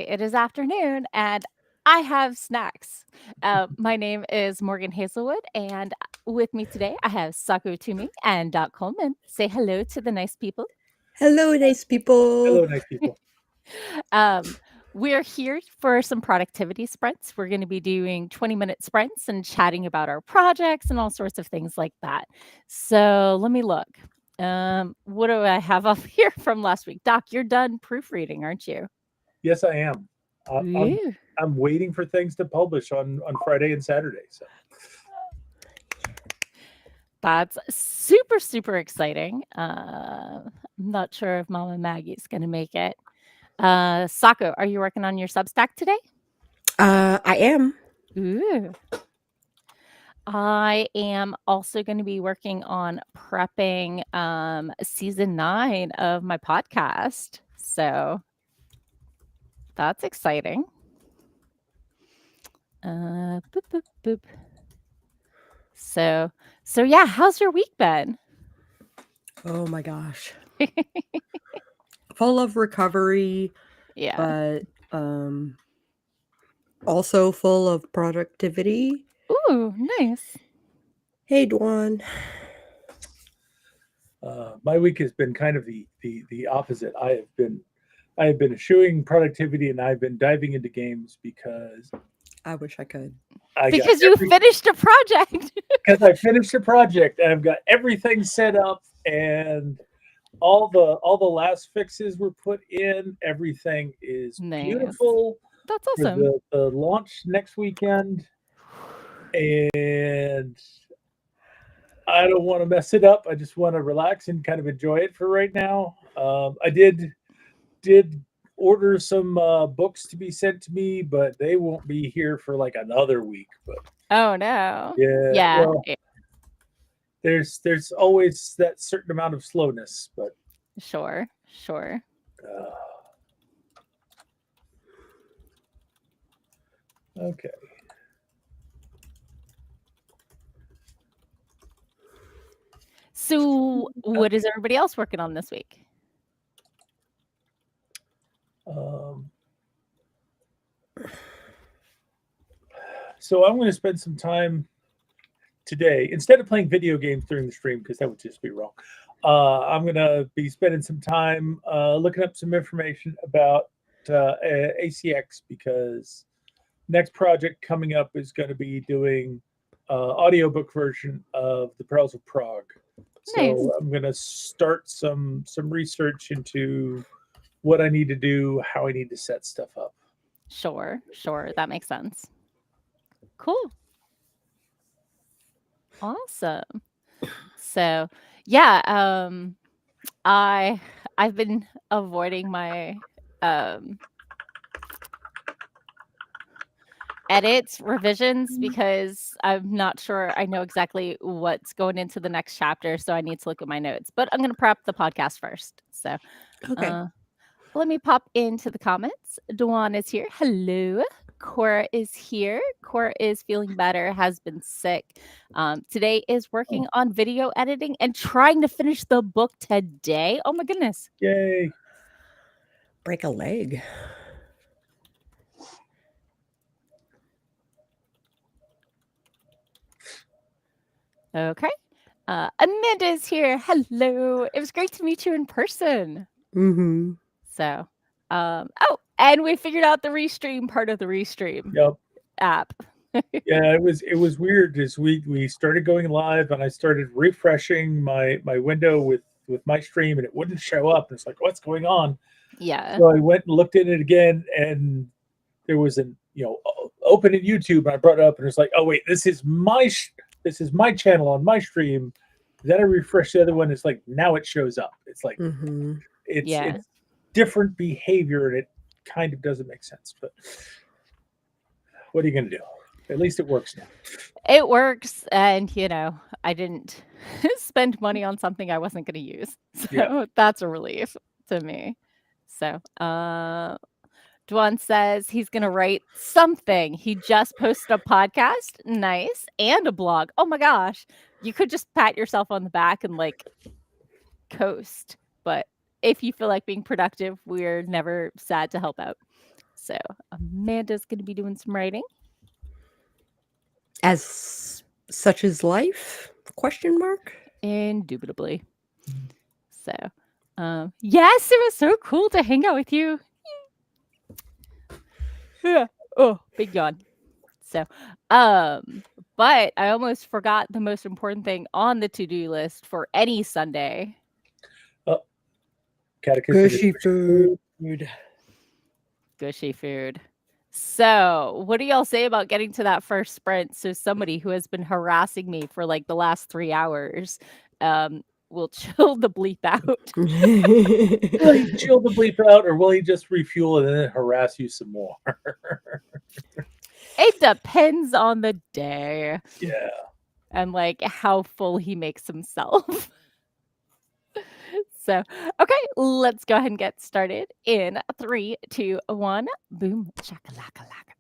it is afternoon and I have snacks. My name is Morgan Hazelwood, and with me today I have Sako Tumi and Coleman. Say hello to the nice people. Hello, nice people. Hello, nice people. Um, we're here for some productivity sprints. We're going to be doing 20-minute sprints and chatting about our projects and all sorts of things like that. So let me look. What do I have up here from last week? Doc, you're done proofreading, aren't you? Yes, I am. I'm Ooh. I'm waiting for things to publish on Friday and Saturday. So That's super, super exciting. I'm not sure if Mama Maggie's going to make it. Sako, are you working on your Substack today? I am. Ooh. I am also going to be working on prepping season 9 of my podcast. So that's exciting. Boop, boop, boop. So yeah, how's your week been? Oh my gosh. Full of recovery, Yeah. but also full of productivity. Ooh, nice. Hey, Dwan. my week has been kind of the opposite. I have been eschewing productivity and I've been diving into games because I wish I could. I got Because you finished a project. because I finished a project and I've got everything set up and all the last fixes were put in. Everything is Nice. beautiful That's for awesome. the launch next weekend, and I don't want to mess it up. I just want to relax and kind of enjoy it for right now. I did order some books to be sent to me, but they won't be here for like another week. But Oh no. yeah, Yeah. well, there's always that certain amount of slowness, but Sure. uh, okay. So what is everybody else working on this week? Um, so I'm going to spend some time today instead of playing video games during the stream because that would just be wrong. I'm going to be spending some time looking up some information about ACX because next project coming up is going to be doing audiobook version of the Pearls of Prague. Nice. So I'm going to start some research into what I need to do, how I need to set stuff up. Sure. That makes sense. Cool. Awesome. So yeah, I've been avoiding my edits, revisions because I'm not sure I know exactly what's going into the next chapter, so I need to look at my notes. But I'm going to prep the podcast first. So Okay. let me pop into the comments. Dawn is here. Hello. Cora is here. Cora is feeling better, has been sick. Today is working on video editing and trying to finish the book today. Oh my goodness. Yay. Break a leg. Okay. Amanda is here. Hello. It was great to meet you in person. Mm-hmm. So, and we figured out the restream part of the restream Yep. app. Yeah, it was weird as we started going live and I started refreshing my window with my stream and it wouldn't show up. It's like, what's going on? Yeah. So I went and looked at it again and there was an open in YouTube and I brought it up and it's like, oh wait, this is my channel on my stream. Then I refresh the other one. It's like now it shows up. It's like Mm-hmm. it's different behavior and it kind of doesn't make sense. But what are you going to do? At least it works now. It works, and I didn't spend money on something I wasn't going to use, so that's a relief to me. So, Dwan says he's going to write something. He just posted a podcast, nice, and a blog. Oh my gosh, you could just pat yourself on the back and coast. But if you feel like being productive, we're never sad to help out. So Amanda's going to be doing some writing. As such is life? Question mark. Indubitably. So, yes, it was so cool to hang out with you. Yeah. Oh, big yawn. So, but I almost forgot the most important thing on the to-do list for any Sunday. Gushy food. Gushy food. So, what do y'all say about getting to that first sprint so somebody who has been harassing me for like the last 3 hours will chill the bleep out? Will he chill the bleep out, or will he just refuel and then harass you some more? It depends on the day Yeah. and like how full he makes himself. So, okay, let's go ahead and get started in 3, 2, 1. Boom, shakalaka laka.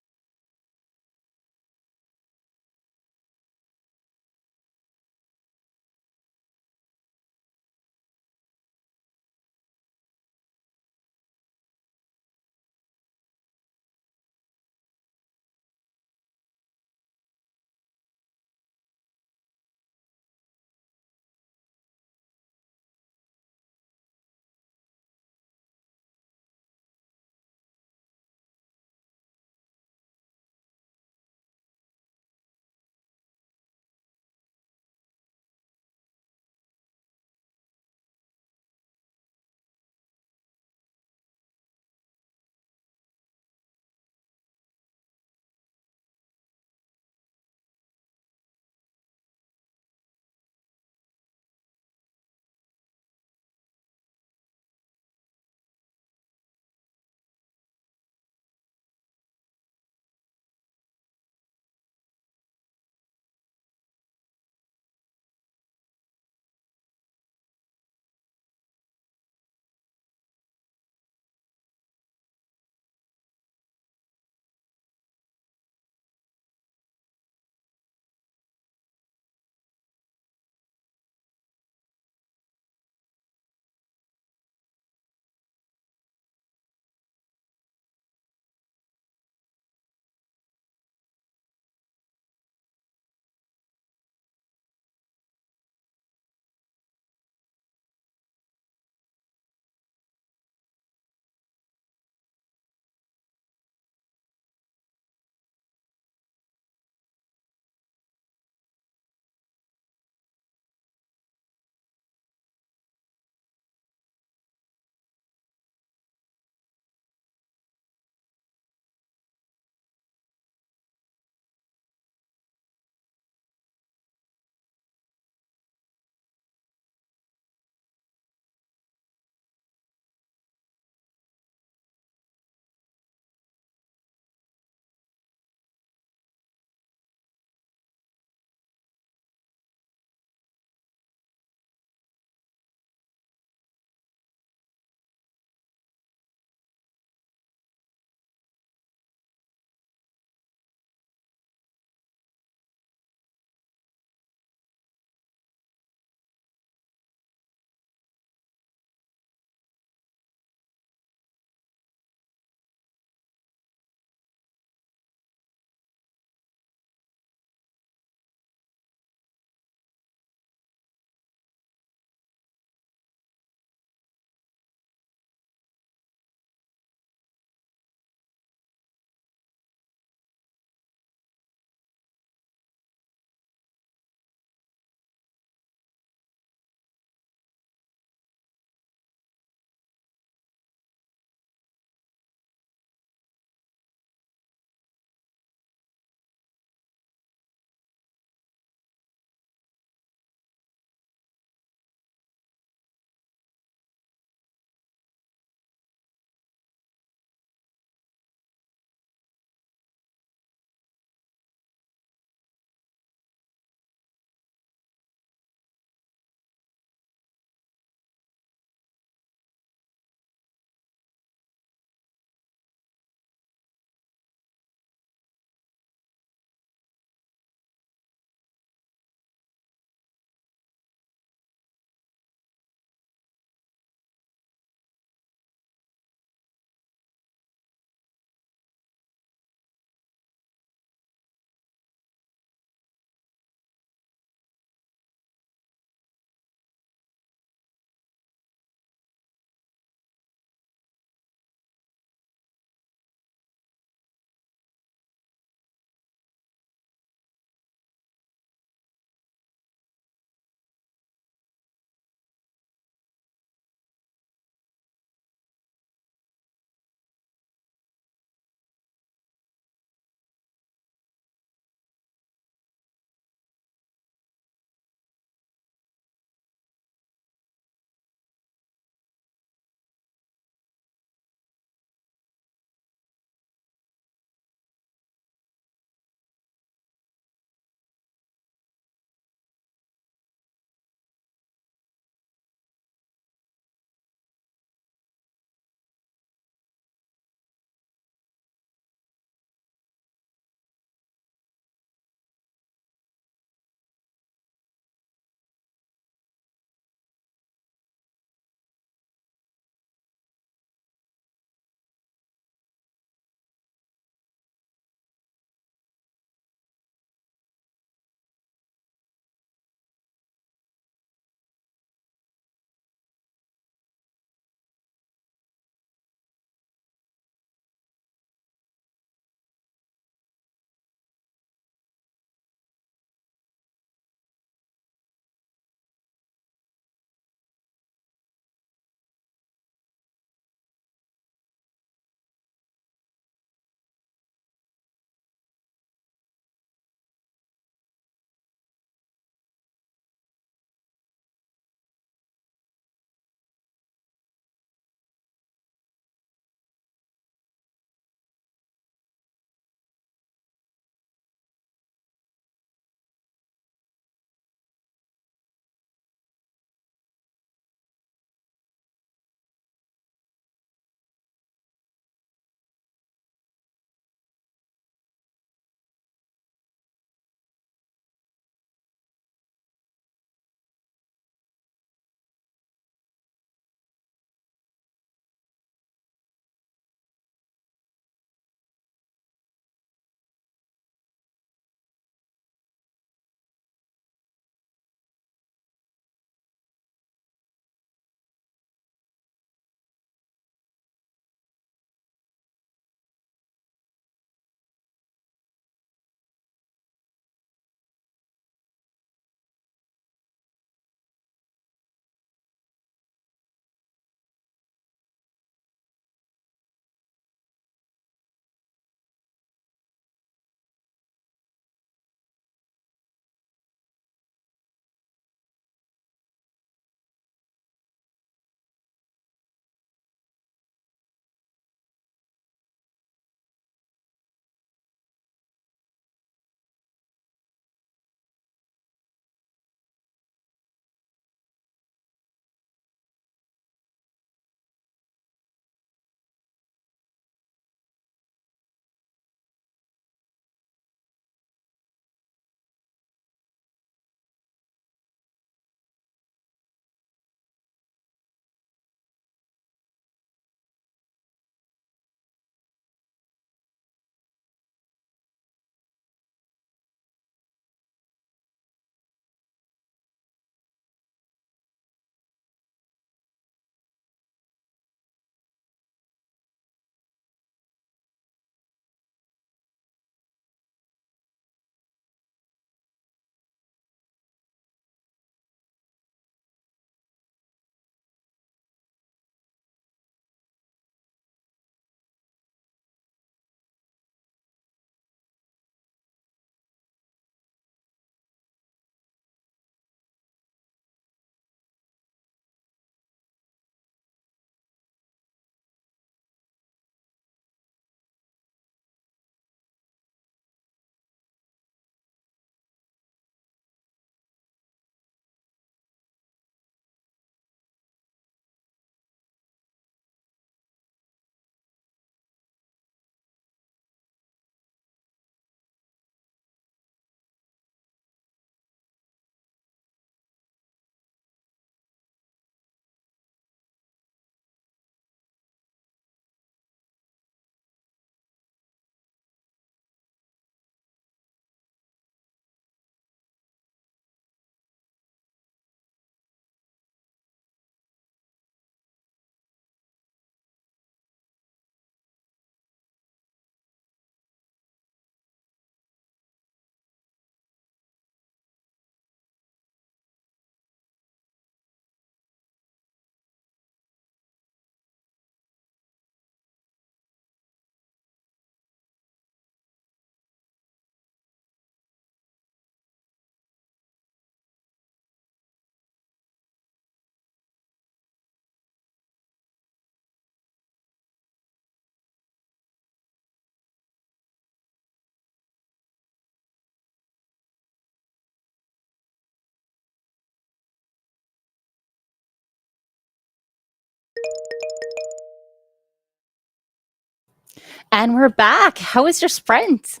And we're back. How was your sprint?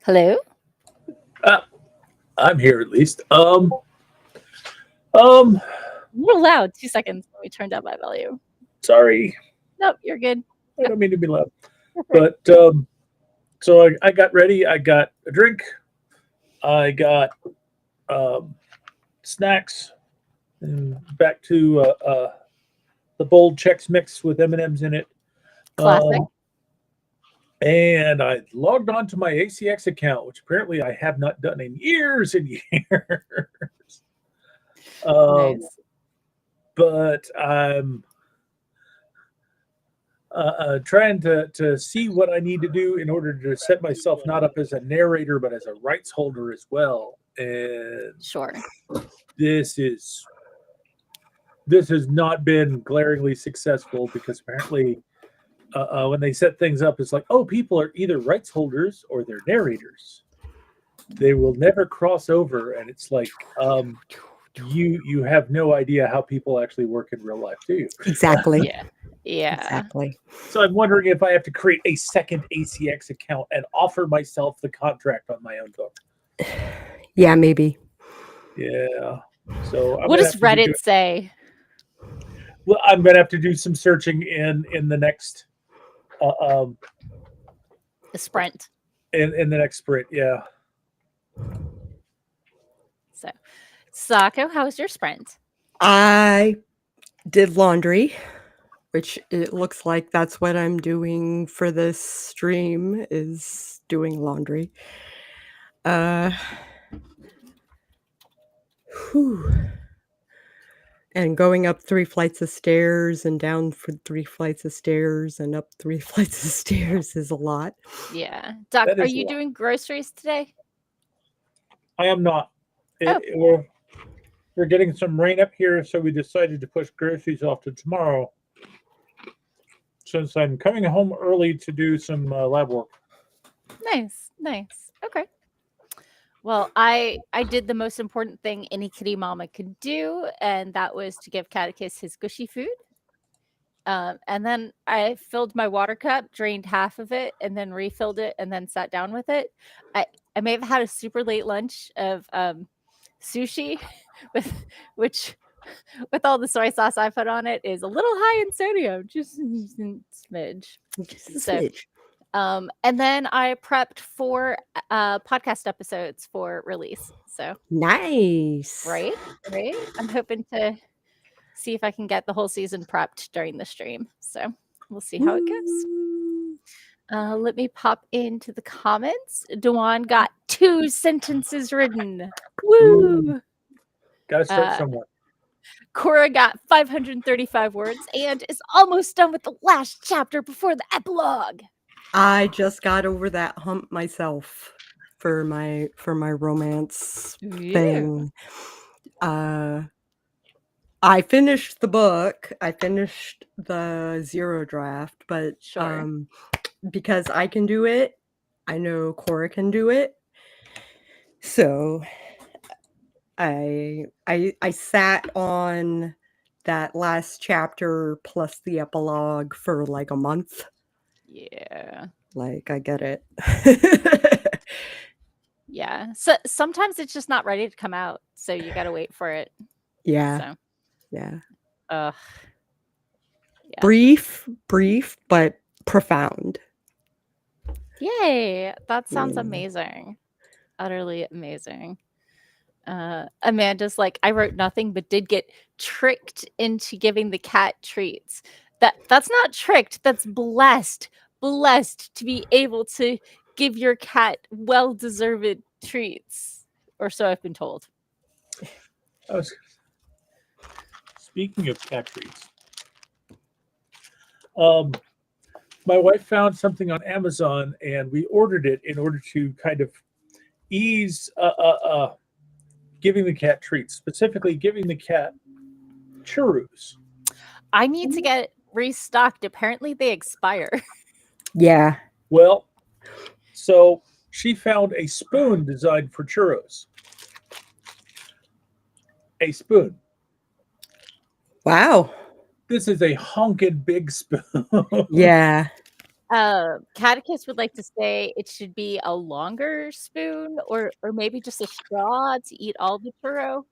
Hello? I'm here at least. You're loud. 2 seconds. Let me turn down my volume. Sorry. Nope, you're good. I don't mean to be loud. But so I got ready. I got a drink. I got snacks, and back to the bold Chex Mix with M&Ms in it. Classic. And I logged on to my ACX account, which apparently I have not done in years and years. Nice. But I'm trying to see what I need to do in order to set myself not up as a narrator, but as a rights holder as well. And Sure. this has not been glaringly successful because apparently when they set things up, it's like, oh, people are either rights holders or they're narrators. They will never cross over, and it's like you have no idea how people actually work in real life, do you? Exactly. Yeah. Exactly. So I'm wondering if I have to create a second ACX account and offer myself the contract on my own book. Yeah, maybe. Yeah. So What does Reddit say? Well, I'm gonna have to do some searching in the next The sprint. In the next sprint. Yeah. So, Sako, how was your sprint? I did laundry, which it looks like that's what I'm doing for this stream is doing laundry. Whew. And going up 3 flights of stairs and down for 3 flights of stairs and up 3 flights of stairs is a lot. Yeah. Doc, That are is a you lot. doing groceries today? I am not. We're getting some rain up here, so we decided to push groceries off to tomorrow. Since I'm coming home early to do some lab work. Nice. Okay. Well, I did the most important thing any kitty mama could do, and that was to give Catechus his gushy food. And then I filled my water cup, drained half of it, and then refilled it, and then sat down with it. I may have had a super late lunch of sushi, with all the soy sauce I put on it is a little high in sodium, just a smidge. Just a So, smidge. and then I prepped 4 podcast episodes for release. So Nice. right. I'm hoping to see if I can get the whole season prepped during the stream. So we'll see how it goes. Let me pop into the comments. Dewan got 2 sentences written. Woo! Gotta start somewhere. Cora got 535 words and is almost done with the last chapter before the epilogue. I just got over that hump myself for my romance thing. I finished the book. I finished the 0 draft, but because I can do it, I know Cora can do it. So I sat on that last chapter plus the epilogue for like a month. Yeah. Like, I get it. Yeah. So sometimes it's just not ready to come out, so you got to wait for it. Yeah. So. Yeah. Yeah. Brief, but profound. Yay. That sounds amazing. Utterly amazing. Amanda's like, I wrote nothing but did get tricked into giving the cat treats. That's not tricked, that's blessed to be able to give your cat well-deserved treats, or so I've been told. Speaking of cat treats, my wife found something on Amazon and we ordered it in order to kind of ease giving the cat treats, specifically giving the cat churros. I need to get restocked. Apparently they expire. Yeah. Well, so she found a spoon designed for churros. A spoon. Wow. This is a honkin' big spoon. Yeah. Catechist would like to say it should be a longer spoon or maybe just a straw to eat all the churro.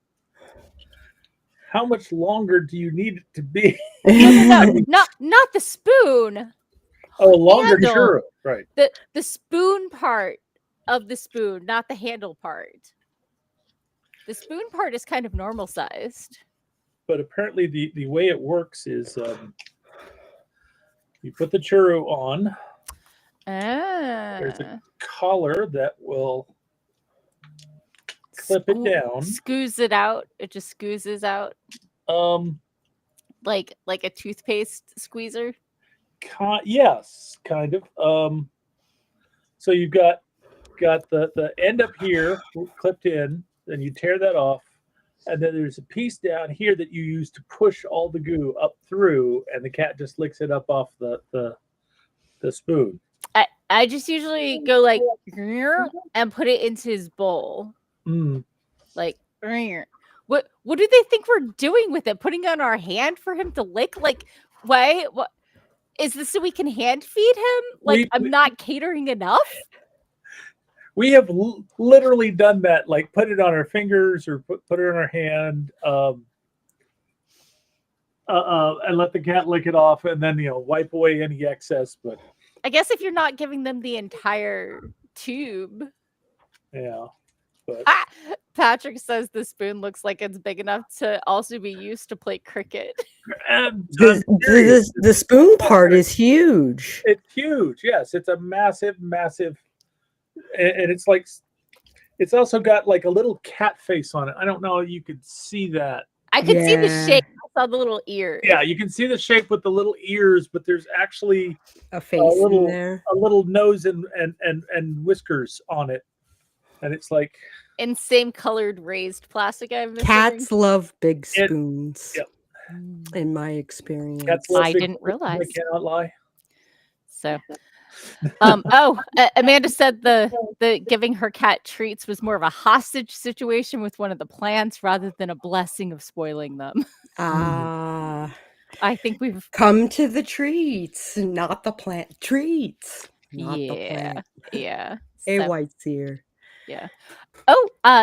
How much longer do you need it to be? No, not the spoon. Oh, longer handle. churro, right? The spoon part of the spoon, not the handle part. The spoon part is kind of normal sized. But apparently the way it works is you put the churro on. There's a collar that will clip it down. Squeeze it out. It just squeezes out. Like a toothpaste squeezer. Yes, kind of. So you've got the end up here clipped in, then you tear that off, and then there's a piece down here that you use to push all the goo up through, and the cat just licks it up off the spoon. I just usually go like and put it into his bowl. Like what do they think we're doing with it? Putting it on our hand for him to lick? Like what is this so we can hand feed him? Like I'm not catering enough? We have literally done that, like put it on our fingers or put it on our hand, and let the cat lick it off, and then wipe away any excess. But I guess if you're not giving them the entire tube, yeah. But Patrick says the spoon looks like it's big enough to also be used to play cricket. The spoon part is huge. It's huge. Yes, it's a massive, and it's like it's also got like a little cat face on it. I don't know if you could see that. I could see the shape. I saw the little ears. Yeah, you can see the shape with the little ears, but there's actually a face in there, a little nose and whiskers on it, and it's like in same colored raised plastic. Cats love big spoons. In my experience, I didn't realize. I cannot lie. So, Amanda said the giving her cat treats was more of a hostage situation with one of the plants rather than a blessing of spoiling them. I think we've come to the treats, not the plant. Treats, not the plant. Yeah. White's here. Yeah.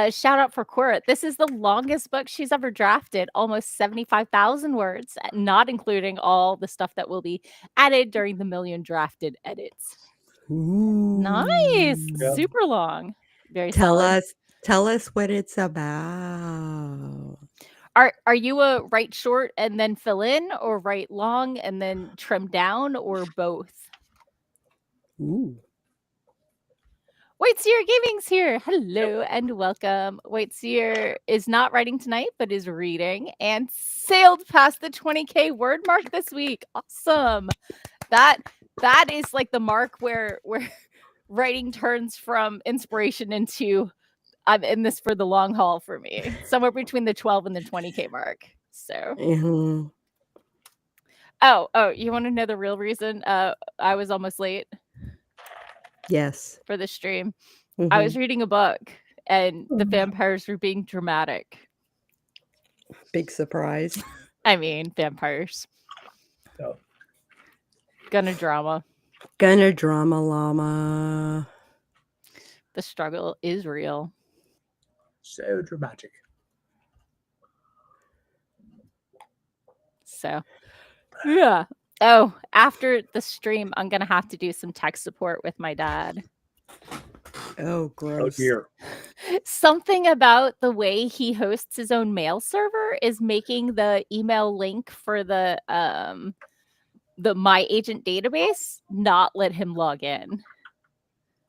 Shout out for Cora. This is the longest book she's ever drafted, almost 75,000 words, not including all the stuff that will be added during the million drafted edits. Ooh. Nice. Yeah. Super long. Very Tell solid. us what it's about. Are you a write short and then fill in, or write long and then trim down, or both? Ooh. Voit Gaming's here. Hello and welcome. Voit is not writing tonight, but is reading and sailed past the 20K word mark this week. Awesome. That is like the mark where writing turns from inspiration into I'm in this for the long haul for me. Somewhere between the 12 and the 20K mark. So. Mm-hmm. Oh, you want to know the real reason I was almost late? Yes. For the stream. Mm-hmm. I was reading a book and the vampires were being dramatic. Big surprise. I mean, vampires. Oh. Gonna drama llama. The struggle is real. So dramatic. So, yeah. Oh, after the stream, I'm going to have to do some tech support with my dad. Oh, gross. Oh, dear. Something about the way he hosts his own mail server is making the email link for the My Agent database not let him log in.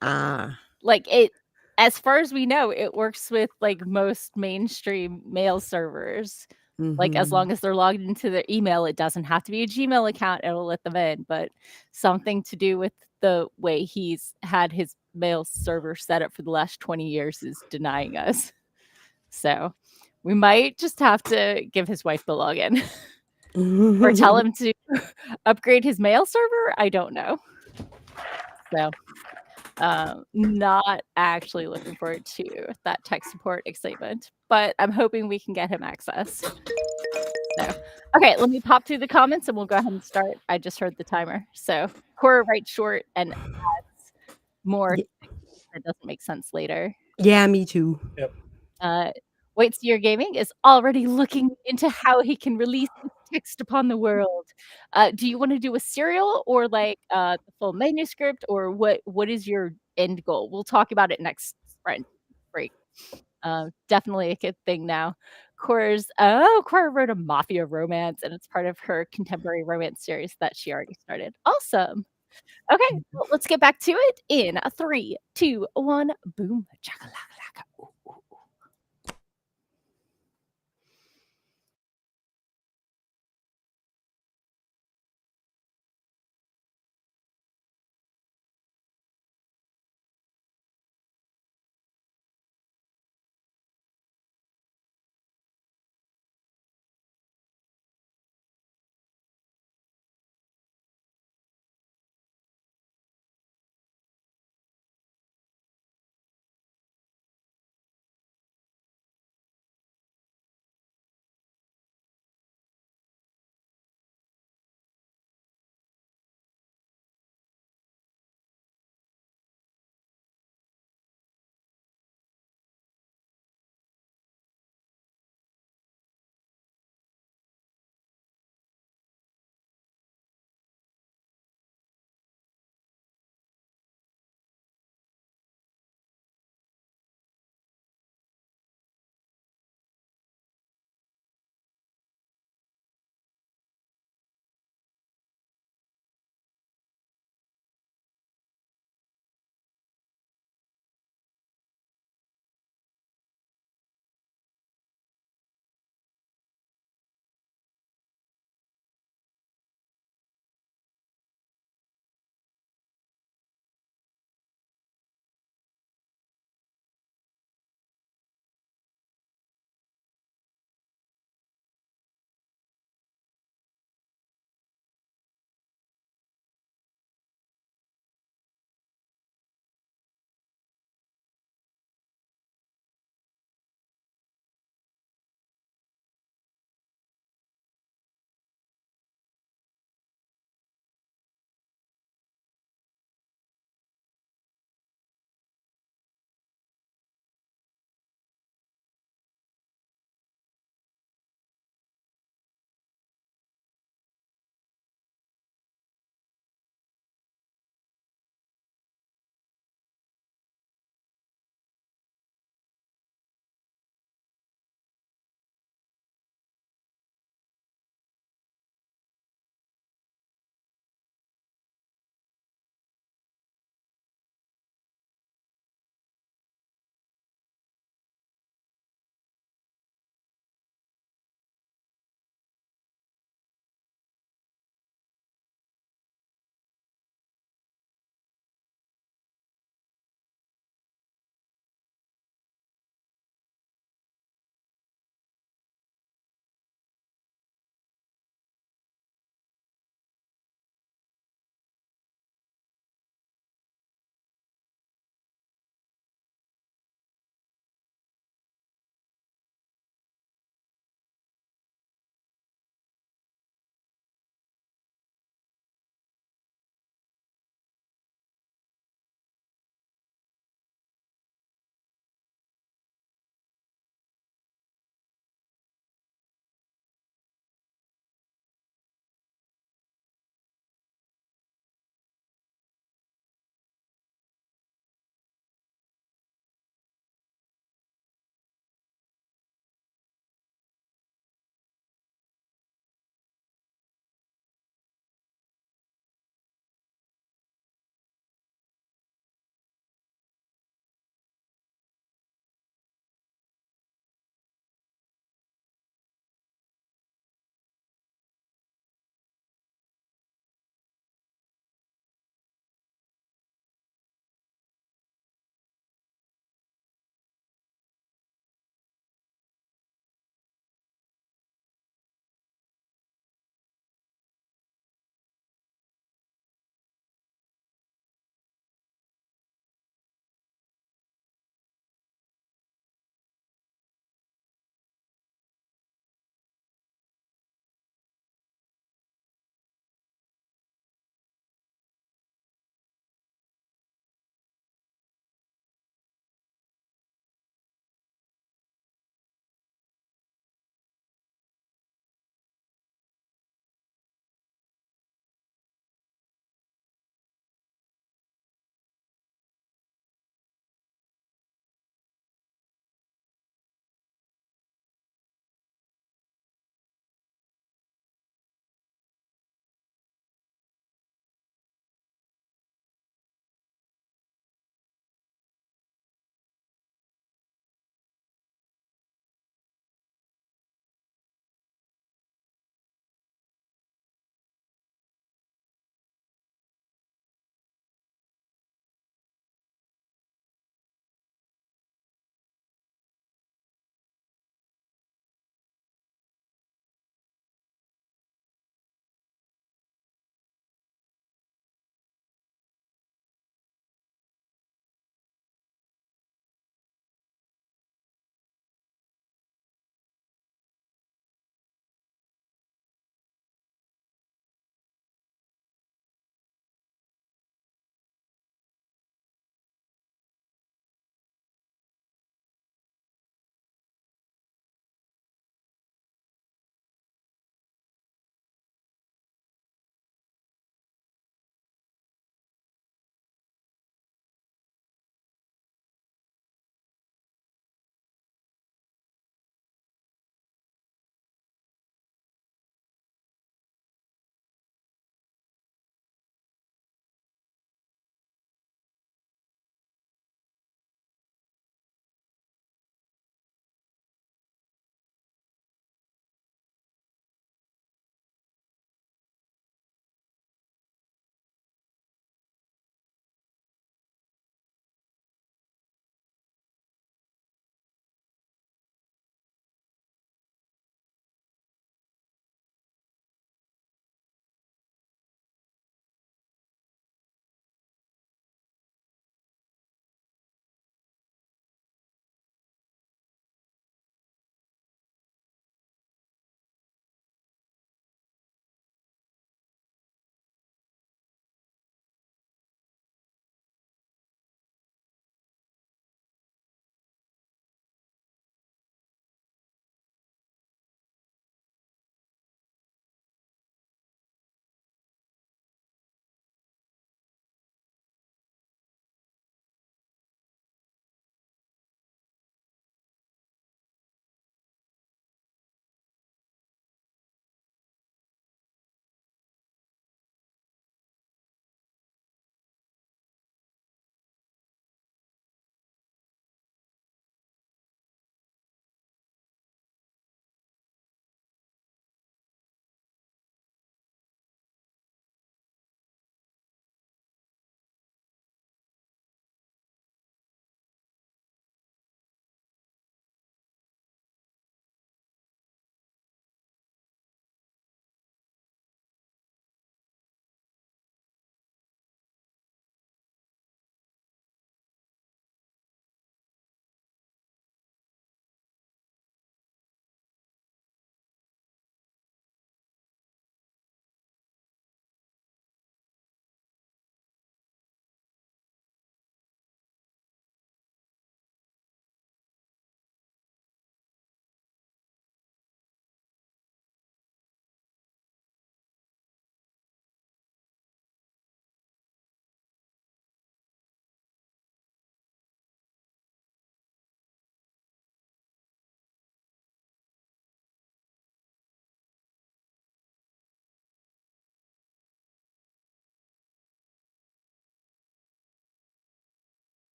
Like it, as far as we know, it works with like most mainstream mail servers. Like as long as they're logged into their email, it doesn't have to be a Gmail account. It'll let them in, but something to do with the way he's had his mail server set up for the last 20 years is denying us. So we might just have to give his wife the login or tell him to upgrade his mail server. I don't know. So not actually looking forward to that tech support excitement, but I'm hoping we can get him access. So, okay, let me pop through the comments and we'll go ahead and start. I just heard the timer. So, Cora writes short and adds more that doesn't make sense later. Yeah, me too. Yep. Voit Gaming is already looking into how he can release this text upon the world. Do you want to do a serial or like the full manuscript, or what is your end goal? We'll talk about it next sprint break. Definitely a good thing now. Cora wrote a mafia romance, and it's part of her contemporary romance series that she already started. Awesome. Okay, well, let's get back to it in 3, 2, 1. Boom. Chakalaka. Ooh, ooh, ooh.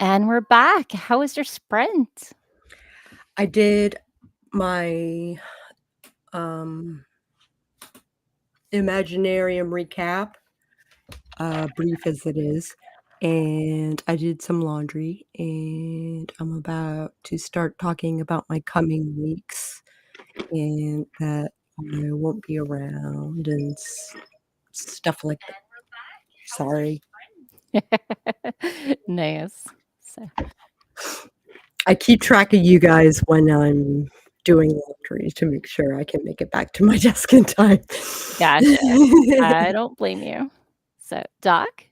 And we're back. How was your sprint? I did my Imaginarium recap, brief as it is, and I did some laundry, and I'm about to start talking about my coming weeks and that I won't be around and stuff like that. Sorry. Nice. So I keep track of you guys when I'm doing laundry to make sure I can make it back to my desk in time. Gotcha. I don't blame you. So, Doc?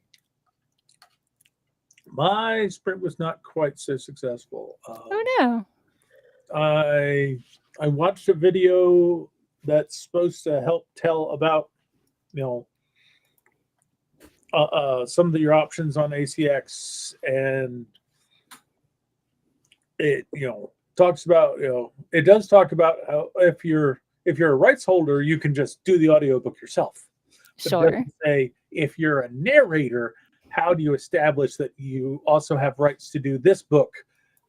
My sprint was not quite so successful. Oh no. I watched a video that's supposed to help tell about, some of your options on ACX, and it talks about it does talk about how if you're a rights holder, you can just do the audiobook yourself. But Sure. it doesn't say if you're a narrator, how do you establish that you also have rights to do this book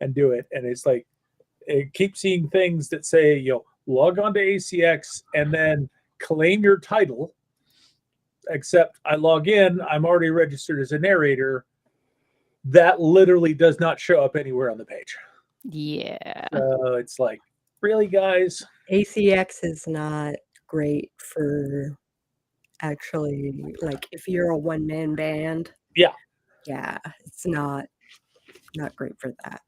and do it? And it's like it keeps seeing things that say log on to ACX and then claim your title. Except I log in, I'm already registered as a narrator. That literally does not show up anywhere on the page. Yeah. So it's like, really, guys? ACX is not great for actually, like, if you're a one-man band. Yeah. Yeah, it's not great for that.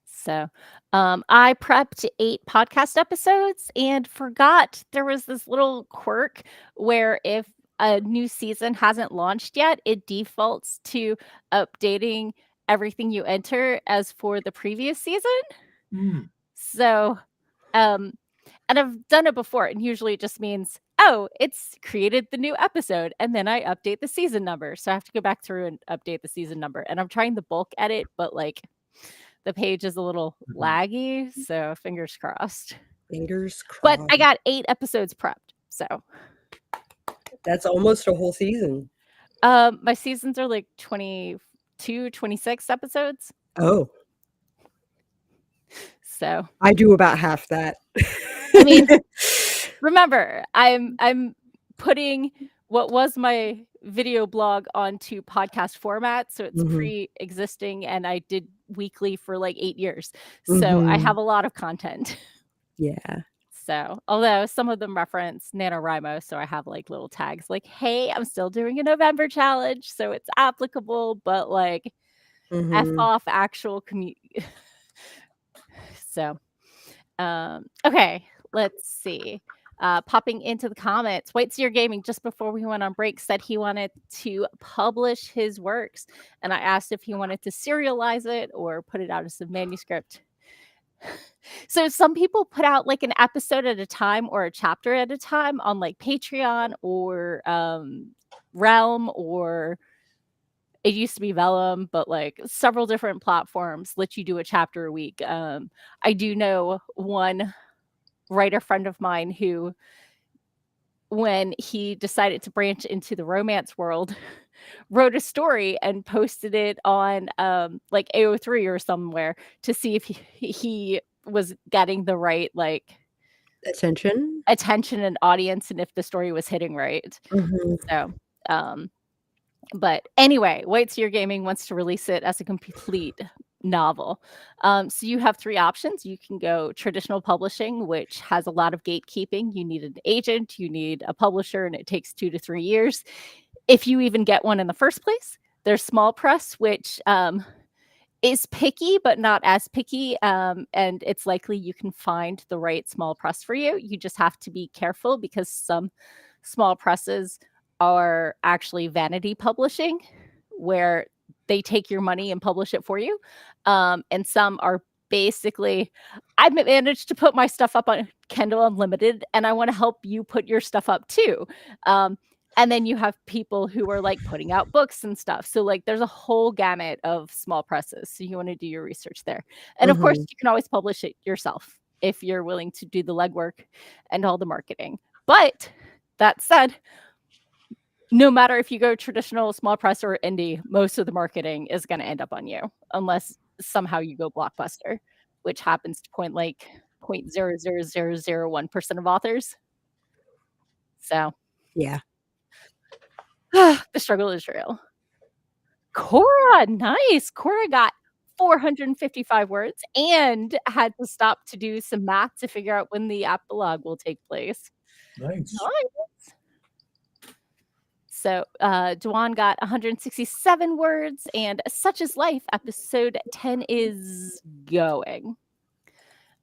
So I prepped 8 podcast episodes and forgot there was this little quirk where if a new season hasn't launched yet, it defaults to updating everything you enter as for the previous season. So, and I've done it before, and usually it just means, oh, it's created the new episode, and then I update the season number. So I have to go back through and update the season number. And I'm trying the bulk edit, but like the page is a little laggy, so fingers crossed. Fingers crossed. But I got 8 episodes prepped, so that's almost a whole season. My seasons are like 22, 26 episodes. Oh. So I do about half that. I mean, remember, I'm putting what was my video blog onto podcast format, so it's pre-existing, and I did weekly for like 8 years. So I have a lot of content. Yeah. So, although some of them reference NaNoWriMo, so I have like little tags like, hey, I'm still doing a November challenge, so it's applicable, but like F off actual So, okay, let's see. Popping into the comments, White Seer Gaming, just before we went on break, said he wanted to publish his works, and I asked if he wanted to serialize it or put it out as a manuscript. So some people put out like an episode at a time or a chapter at a time on like Patreon or Realm, or it used to be Vellum, but like several different platforms let you do a chapter a week. I do know one writer friend of mine who, when he decided to branch into the romance world, wrote a story and posted it on like AO3 or somewhere to see if he was getting the right like attention and audience, and if the story was hitting right. So but anyway, White Seer Gaming wants to release it as a complete novel. So you have 3 options. You can go traditional publishing, which has a lot of gatekeeping. You need an agent, you need a publisher, and it takes 2 to 3 years if you even get one in the first place. There's small press, which is picky, but not as picky. And it's likely you can find the right small press for you. You just have to be careful because some small presses are actually vanity publishing, where they take your money and publish it for you. And some are basically, I managed to put my stuff up on Kindle Unlimited, and I want to help you put your stuff up too. And then you have people who are like putting out books and stuff. So like there's a whole gamut of small presses. So you want to do your research there. And of course, you can always publish it yourself if you're willing to do the legwork and all the marketing. But that said, no matter if you go traditional, small press, or indie, most of the marketing is going to end up on you, unless somehow you go blockbuster, which happens to point like 0.00001% of authors. So, yeah. the struggle is real. Cora, nice. Cora got 455 words and had to stop to do some math to figure out when the epilogue will take place. Nice. So Dwan got 167 words, and Such is Life, episode 10 is going.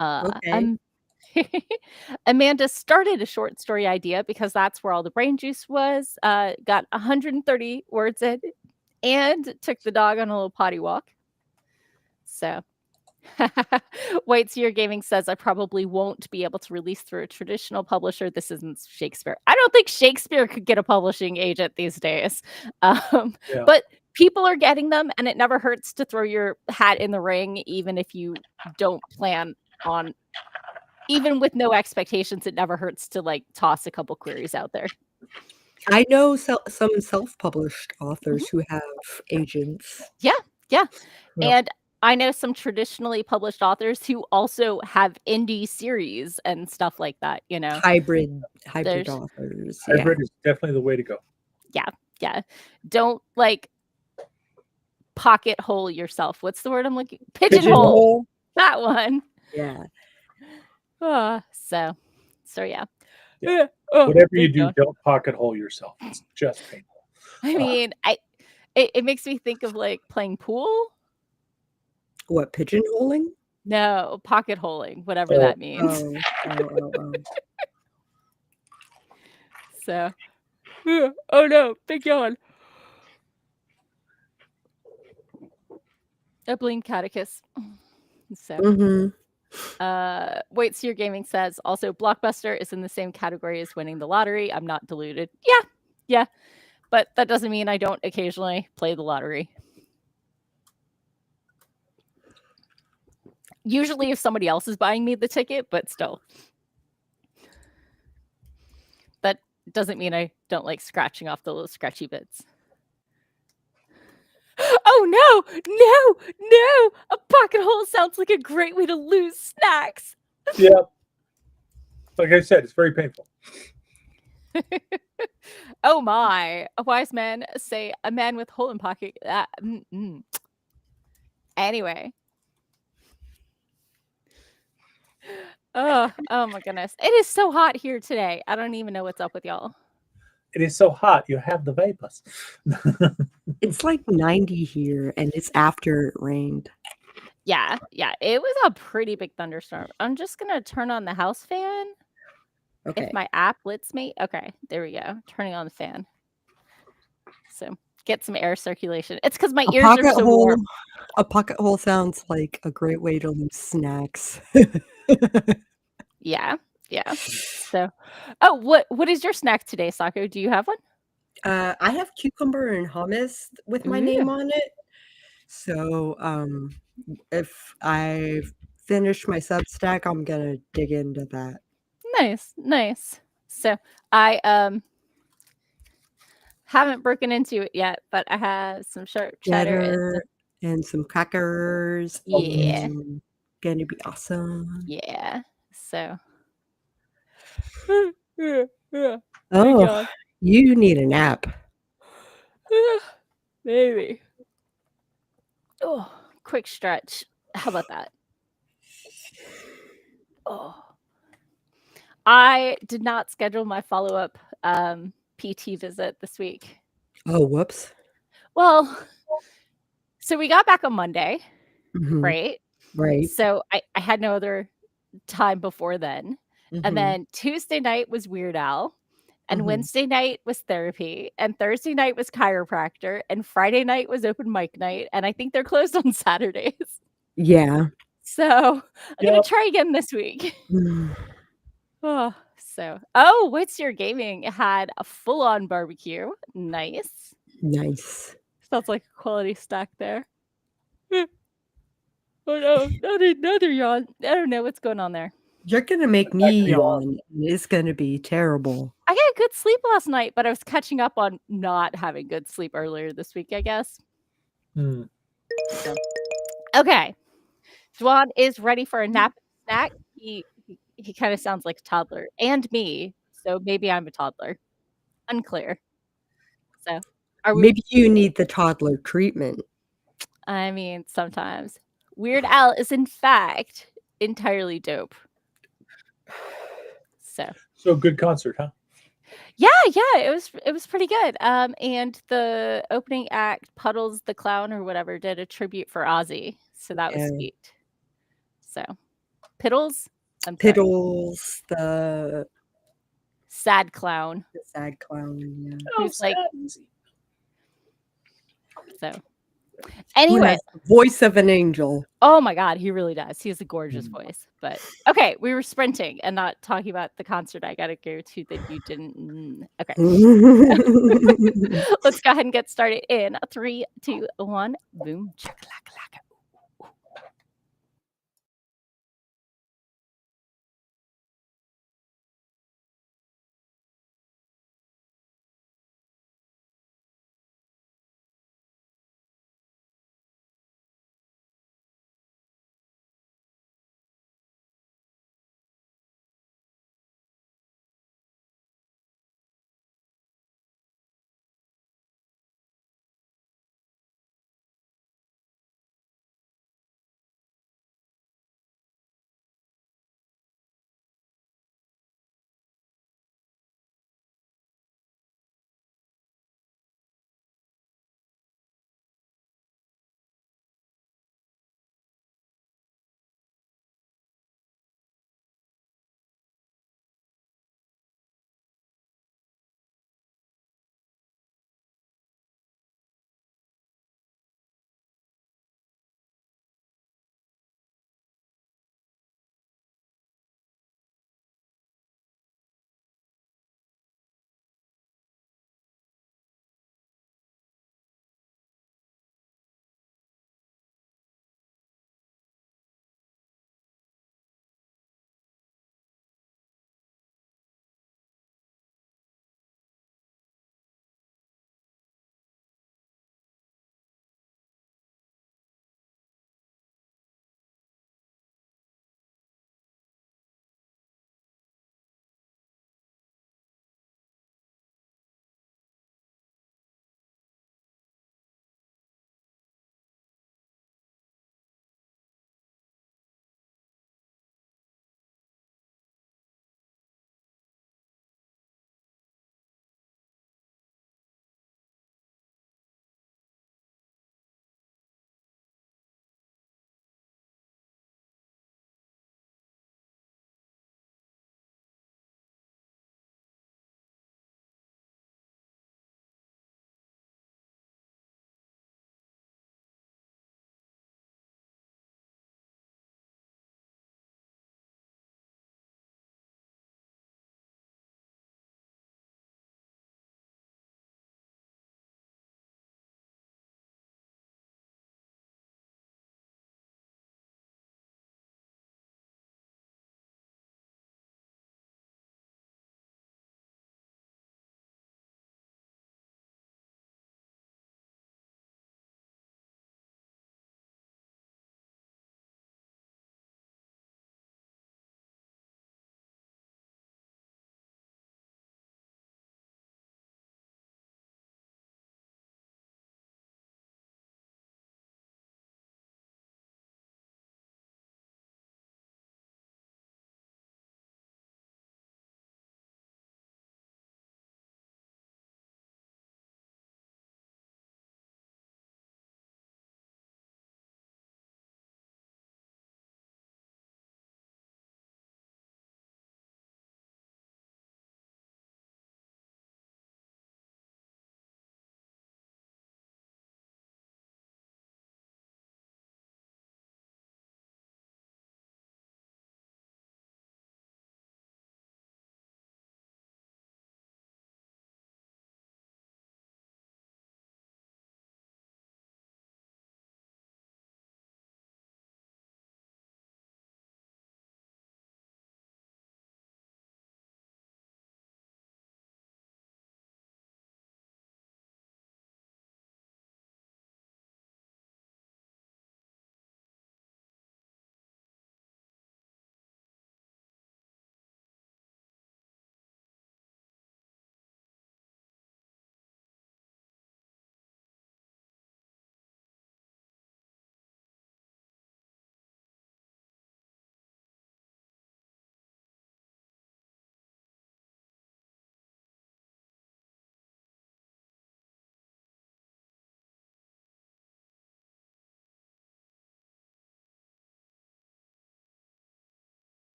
Okay. Amanda started a short story idea because that's where all the brain juice was, got 130 words in, and took the dog on a little potty walk. So White Seer Gaming says, I probably won't be able to release through a traditional publisher. This isn't Shakespeare. I don't think Shakespeare could get a publishing agent these days. But people are getting them, and it never hurts to throw your hat in the ring, even if you don't plan on, even with no expectations, it never hurts to like toss a couple queries out there. I know some self-published authors who have agents. Yeah. And I know some traditionally published authors who also have indie series and stuff like that, you know. Hybrid authors. Hybrid is definitely the way to go. Yeah. Don't like pocket hole yourself. What's the word I'm looking? Pigeonhole. That one. Yeah. So yeah. Whatever you do, don't pocket hole yourself. It's just painful. I mean, it makes me think of like playing pool. What, pigeonholing? No, pocket holing, whatever that means. So, oh no, big yawn. A Bleed Catechus. So, White Seer Gaming says, also, Blockbuster is in the same category as winning the lottery. I'm not deluded. Yeah. But that doesn't mean I don't occasionally play the lottery. Usually if somebody else is buying me the ticket, but still. That doesn't mean I don't like scratching off the little scratchy bits. Oh no! A pocket hole sounds like a great way to lose snacks. Yeah. Like I said, it's very painful. Oh my. A wise man say a man with hole in pocket. Anyway. Oh my goodness. It is so hot here today. I don't even know what's up with y'all. It is so hot. You have the vapors. It's like 90 here, and it's after it rained. Yeah. It was a pretty big thunderstorm. I'm just going to turn on the house fan. Okay. If my app lets me. Okay, there we go. Turning on the fan. So get some air circulation. It's because my ears are so warm. A pocket hole sounds like a great way to lose snacks. Yeah. So, what is your snack today, Sako? Do you have one? I have cucumber and hummus with my name on it. So, if I finish my Substack, I'm gonna dig into that. Nice. So I haven't broken into it yet, but I have some sharp cheddar and some crackers. Yeah. Gonna be awesome. Yeah. So. Oh, you need a nap. Maybe. Oh, quick stretch. How about that? Oh. I did not schedule my follow-up PT visit this week. Oh, whoops. Well, so we got back on Monday, right? Right. So I had no other time before then. And then Tuesday night was Weird Al. And Wednesday night was therapy. And Thursday night was chiropractor. And Friday night was open mic night. And I think they're closed on Saturdays. Yeah. So I'm going to try again this week. White Seer Gaming had a full-on barbecue. Nice. Sounds like a quality stack there. Oh no, another yawn. I don't know what's going on there. You're gonna make me yawn. It's gonna be terrible. I got good sleep last night, but I was catching up on not having good sleep earlier this week, I guess. So, okay. Juan is ready for a nap snack. He kind of sounds like a toddler, and me. So maybe I'm a toddler. Unclear. So maybe you need the toddler treatment. I mean, sometimes. Weird Al is in fact entirely dope. So good concert, huh? Yeah, it was pretty good. And the opening act, Puddles the Clown or whatever, did a tribute for Ozzy. So that was sweet. So Piddles? I'm sorry. Piddles, the sad clown. The sad clown, yeah. Who's like so anyway. Voice of an angel. Oh my god, he really does. He has a gorgeous voice. But okay, we were sprinting and not talking about the concert I gotta go to that you didn't. Okay. Let's go ahead and get started in 3, 2, 1. Boom. Chakalaka.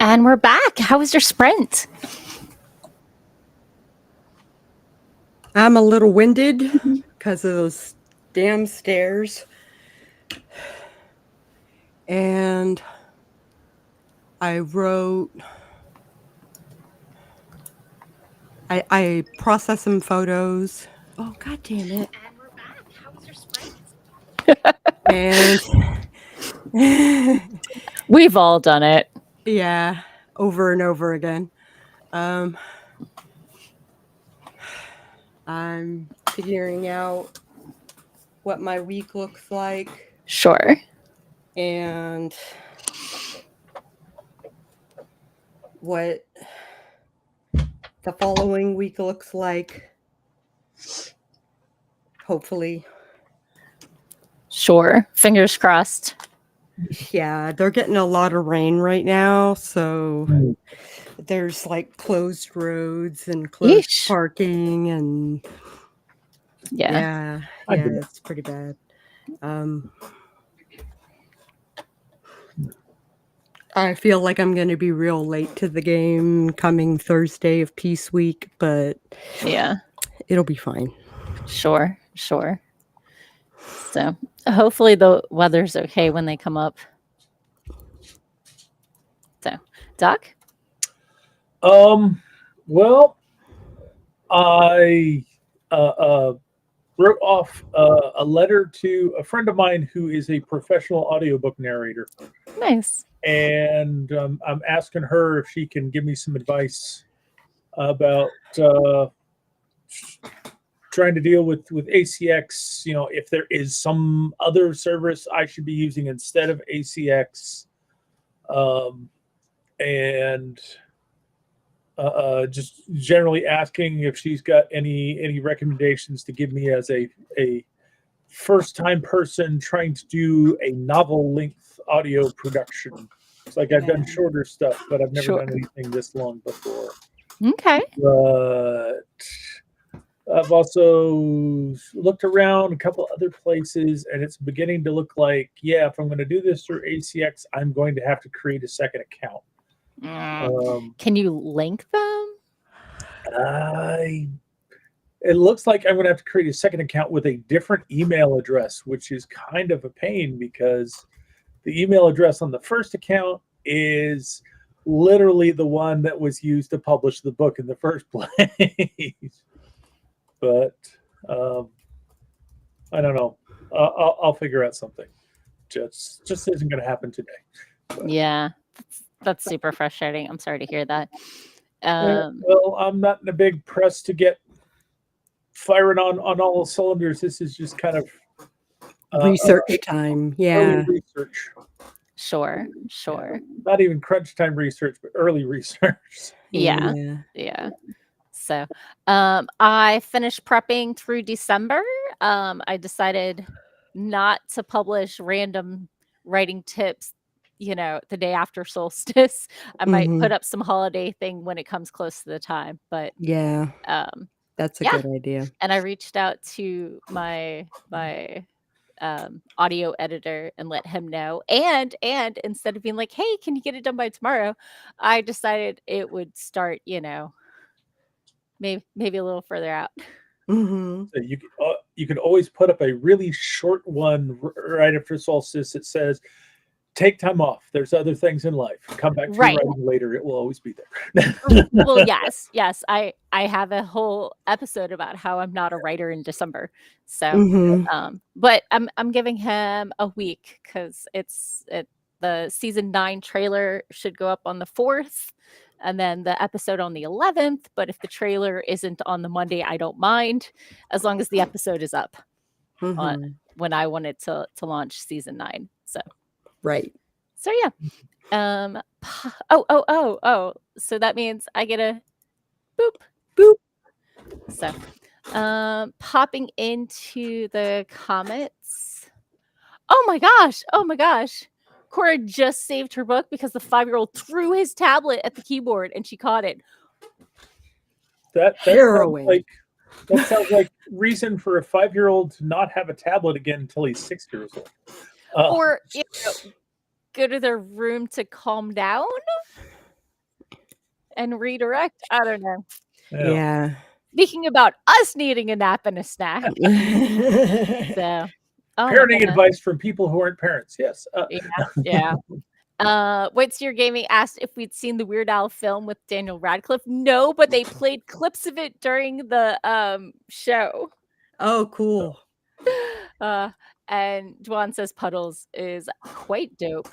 And we're back. How was your sprint? I'm a little winded because of those damn stairs. And I wrote... I processed some photos. Oh, God damn it. And we're back. How was your sprint? And we've all done it. Yeah, over and over again. I'm figuring out what my week looks like. Sure. And what the following week looks like. Hopefully. Sure. Fingers crossed. Yeah, they're getting a lot of rain right now, so there's like closed roads and closed parking, and yeah, it's pretty bad. I feel like I'm going to be real late to the game coming Thursday of Peace Week, but yeah, it'll be fine. Sure. So hopefully the weather's okay when they come up. So, Doc? Well, I wrote off a letter to a friend of mine who is a professional audiobook narrator. Nice. And I'm asking her if she can give me some advice about trying to deal with ACX, if there is some other service I should be using instead of ACX, and just generally asking if she's got any recommendations to give me as a first-time person trying to do a novel-length audio production. It's like I've done shorter stuff, but I've never done anything this long before. Okay. But I've also looked around a couple other places, and it's beginning to look like, if I'm going to do this through ACX, I'm going to have to create a second account. Can you link them? It looks like I'm going to have to create a second account with a different email address, which is kind of a pain because the email address on the first account is literally the one that was used to publish the book in the first place. But I don't know. I'll figure out something. Just isn't going to happen today. But. Yeah, that's super frustrating. I'm sorry to hear that. Well, I'm not in a big press to get firing on all cylinders. This is just kind of research time. Yeah, research. Sure. Not even crunch time research, but early research. Yeah. So I finished prepping through December. I decided not to publish random writing tips, the day after solstice. I might put up some holiday thing when it comes close to the time, but that's a good idea. And I reached out to my audio editor and let him know. And instead of being like, hey, can you get it done by tomorrow? I decided it would start, maybe a little further out. So you can always put up a really short one right after solstice that says, take time off. There's other things in life. Come back to your writing later. It will always be there. Well, yes. I have a whole episode about how I'm not a writer in December. So, but I'm giving him a week because the season 9 trailer should go up on the 4th, and then the episode on the 11th. But if the trailer isn't on the Monday, I don't mind, as long as the episode is up on when I wanted to launch season 9. So. Right. So yeah. So that means I get a boop. So popping into the comments. Oh my gosh. Cora just saved her book because the 5-year-old threw his tablet at the keyboard and she caught it. That sounds like reason for a 5-year-old to not have a tablet again until he's 6 years old. Or go to their room to calm down. and redirect. I don't know. Yeah. Speaking about us needing a nap and a snack. So, parenting advice from people who aren't parents. Yes. Yeah. What's Your Gaming asked if we'd seen the Weird Al film with Daniel Radcliffe. No, but they played clips of it during the show. Oh, cool. And Dwan says Puddles is quite dope.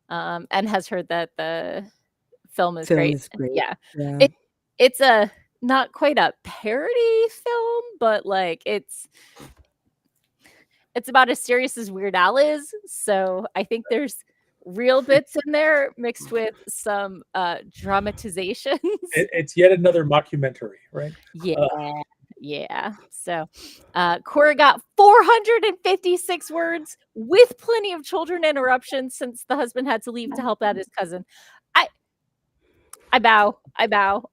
And has heard that the film is great. Yeah. It's a not quite a parody film, but like it's about as serious as Weird Al is. So I think there's real bits in there mixed with some dramatizations. It's yet another mockumentary, right? Yeah. So Cora got 456 words with plenty of children interruptions since the husband had to leave to help out his cousin. I bow.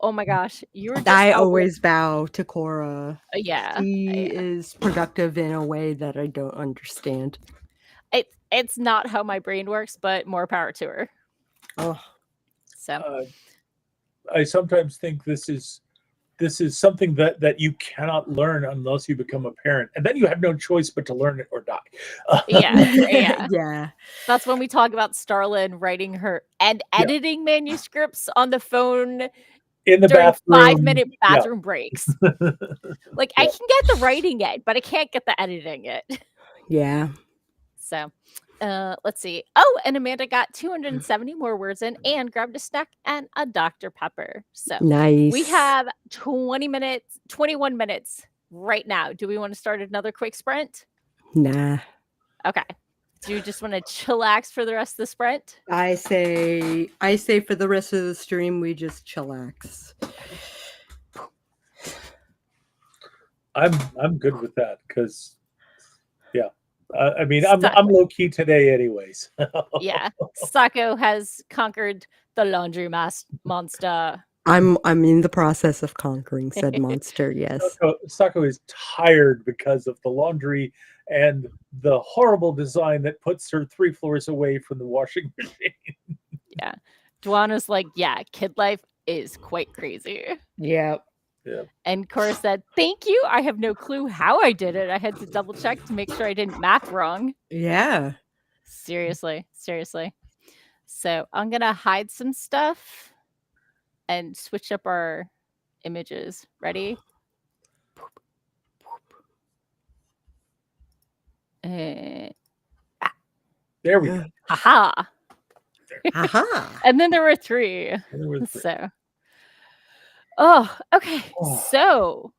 Oh my gosh. I always bow to Cora. Yeah. She is productive in a way that I don't understand. It's not how my brain works, but more power to her. Oh. So I sometimes think this is something that you cannot learn unless you become a parent, and then you have no choice but to learn it or die. Yeah. That's when we talk about Starlin writing her and editing manuscripts on the phone in the during bathroom, 5-minute bathroom breaks. Like I can get the writing it, but I can't get the editing it. Yeah. So let's see. Oh, and Amanda got 270 more words in and grabbed a snack and a Dr. Pepper. So nice. We have 21 minutes right now. Do we want to start another quick sprint? Nah. Okay. Do you just want to chillax for the rest of the sprint? I say for the rest of the stream we just chillax. I'm good with that because I mean, I'm low key today, anyways. Yeah, Sako has conquered the laundry monster. I'm in the process of conquering said monster. Yes, Sako is tired because of the laundry and the horrible design that puts her 3 floors away from the washing machine. Yeah, Duana's like, yeah, kid life is quite crazy. Yep. Yeah. And Cora said, thank you. I have no clue how I did it. I had to double check to make sure I didn't math wrong. Yeah. Seriously. So I'm going to hide some stuff and switch up our images. Ready? There we go. Haha. Aha. And then there were 3. So. Oh, okay. So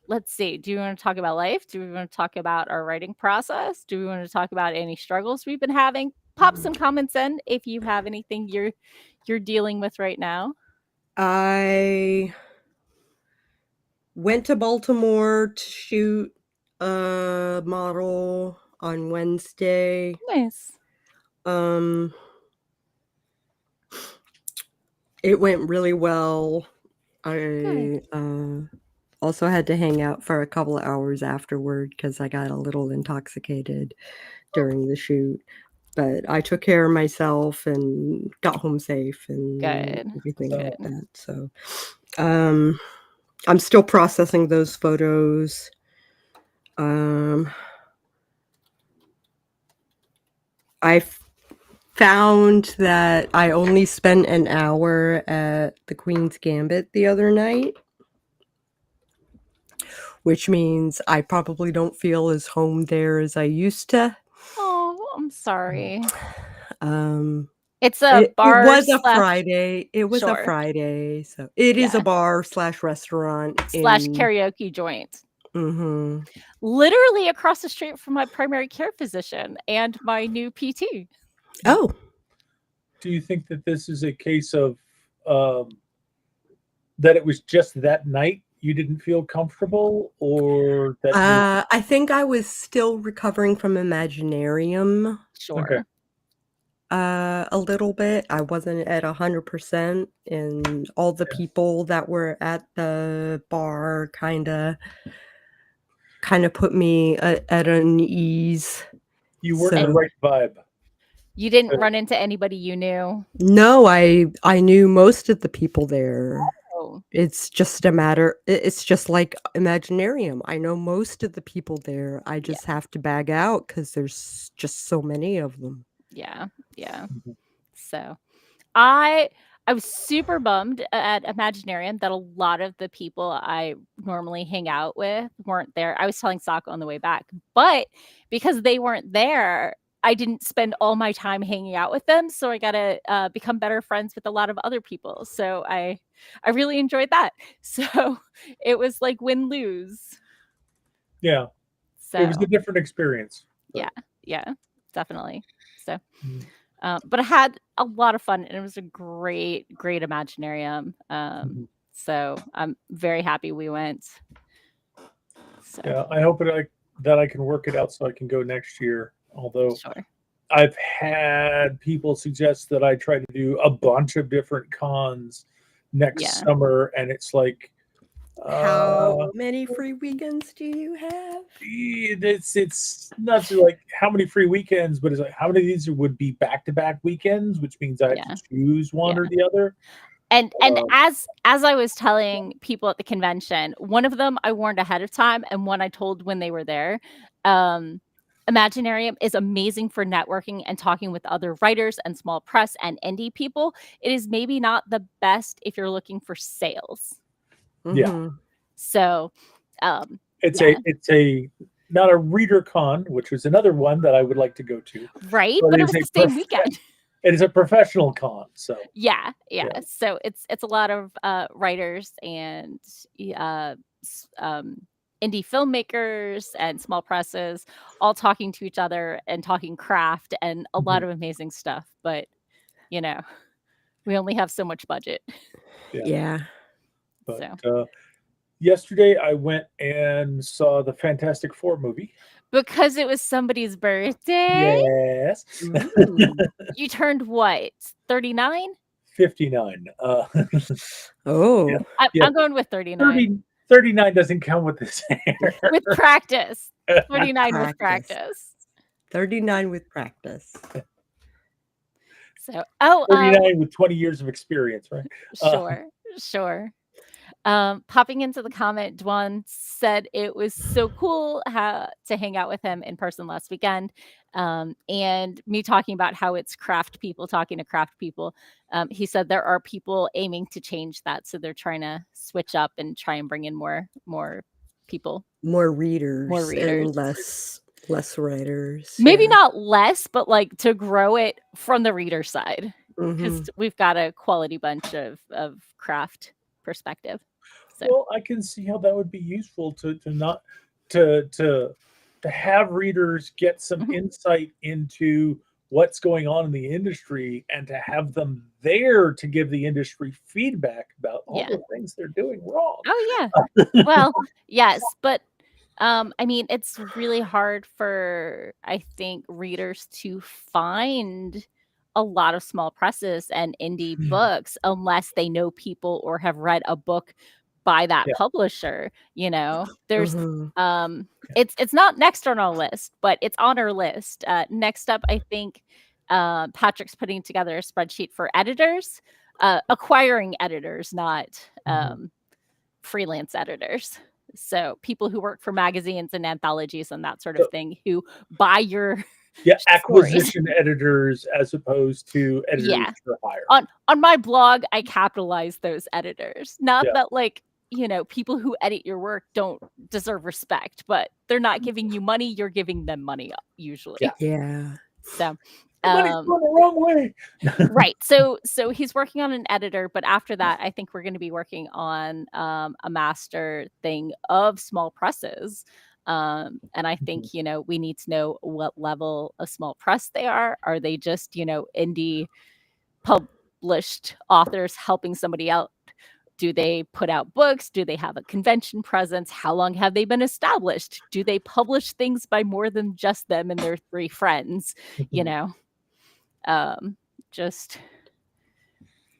let's see. Do you want to talk about life? Do we want to talk about our writing process? Do we want to talk about any struggles we've been having? Pop some comments in if you have anything you're dealing with right now. I went to Baltimore to shoot a model on Wednesday. Nice. It went really well. I also had to hang out for a couple of hours afterward because I got a little intoxicated during the shoot. But I took care of myself and got home safe and everything like that. So I'm still processing those photos. I found that I only spent an hour at the Queen's Gambit the other night, which means I probably don't feel as home there as I used to. Oh, I'm sorry. It's a It bar. Was a Friday. It was a Friday, so it is a bar / restaurant / karaoke joint. Mm-hmm. Literally across the street from my primary care physician and my new PT. Oh. Do you think that this is a case of that it was just that night you didn't feel comfortable, or that I think I was still recovering from Imaginarium. Sure. Okay. A little bit. I wasn't at 100%, and all the people that were at the bar kind of put me at unease. You weren't the right vibe. You didn't run into anybody you knew? No, I knew most of the people there. Oh. It's just a matter it's just like Imaginarium. I know most of the people there. I just have to bag out because there's just so many of them. Yeah. So I was super bummed at Imaginarium that a lot of the people I normally hang out with weren't there. I was telling Sako on the way back, but because they weren't there, I didn't spend all my time hanging out with them. So I got to become better friends with a lot of other people. So I really enjoyed that. So it was like win-lose. Yeah. So it was a different experience. But. Yeah, definitely. So, but I had a lot of fun, and it was a great Imaginarium. So I'm very happy we went. So. Yeah, I hope that I can work it out so I can go next year. Although I've had people suggest that I try to do a bunch of different cons next summer, and it's like, how many free weekends do you have? It's not like how many free weekends, but it's like how many of these would be back-to-back weekends, which means I have to choose one or the other. And as I was telling people at the convention, one of them I warned ahead of time, and one I told when they were there. Imaginarium is amazing for networking and talking with other writers and small press and indie people. It is maybe not the best if you're looking for sales. Yeah. So it's a not a reader con, which was another one that I would like to go to. Right, but it was the same weekend. It is a professional con, so yeah. So it's a lot of writers and indie filmmakers and small presses all talking to each other and talking craft and a lot of amazing stuff. But we only have so much budget. Yeah. But yesterday I went and saw the Fantastic Four movie. Because it was somebody's birthday? Yes. You turned what? 39? 59. Oh. I'm going with 39. 39 doesn't count with this hair. With practice. 39 with practice. 39 with practice. So, 39 with 20 years of experience, right? Sure. Popping into the comment, Dwan said it was so cool to hang out with him in person last weekend. And me talking about how it's craft people talking to craft people. He said there are people aiming to change that. So they're trying to switch up and try and bring in more people. More readers. And less writers. Maybe not less, but like to grow it from the reader side. Because we've got a quality bunch of craft perspective. So. Well, I can see how that would be useful to have readers get some insight into what's going on in the industry and to have them there to give the industry feedback about all the things they're doing wrong. Oh yeah. Well, yes, but I mean, it's really hard for, I think, readers to find a lot of small presses and indie books unless they know people or have read a book by that publisher. There's it's not next on our list, but it's on our list. Next up, I think Patrick's putting together a spreadsheet for editors, acquiring editors, not freelance editors. So people who work for magazines and anthologies and that sort of thing who buy your acquisition editors as opposed to editors for hire. On my blog, I capitalize those editors. Not that people who edit your work don't deserve respect, but they're not giving you money, you're giving them money usually. Yeah. So money's going the wrong way. Right. So he's working on an editor, but after that, I think we're going to be working on a master thing of small presses. And I think, we need to know what level of small press they are. Are they just, indie published authors helping somebody out? Do they put out books? Do they have a convention presence? How long have they been established? Do they publish things by more than just them and their 3 friends?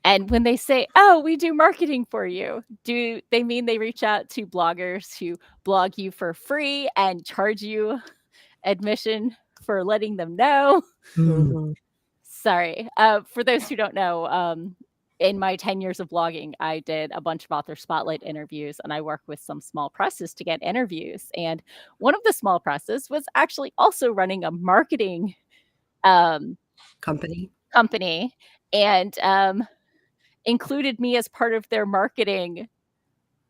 And when they say, oh, we do marketing for you, do they mean they reach out to bloggers who blog you for free and charge you admission for letting them know? Sorry. For those who don't know, in my 10 years of blogging, I did a bunch of author spotlight interviews, and I worked with some small presses to get interviews. And one of the small presses was actually also running a marketing company, and included me as part of their marketing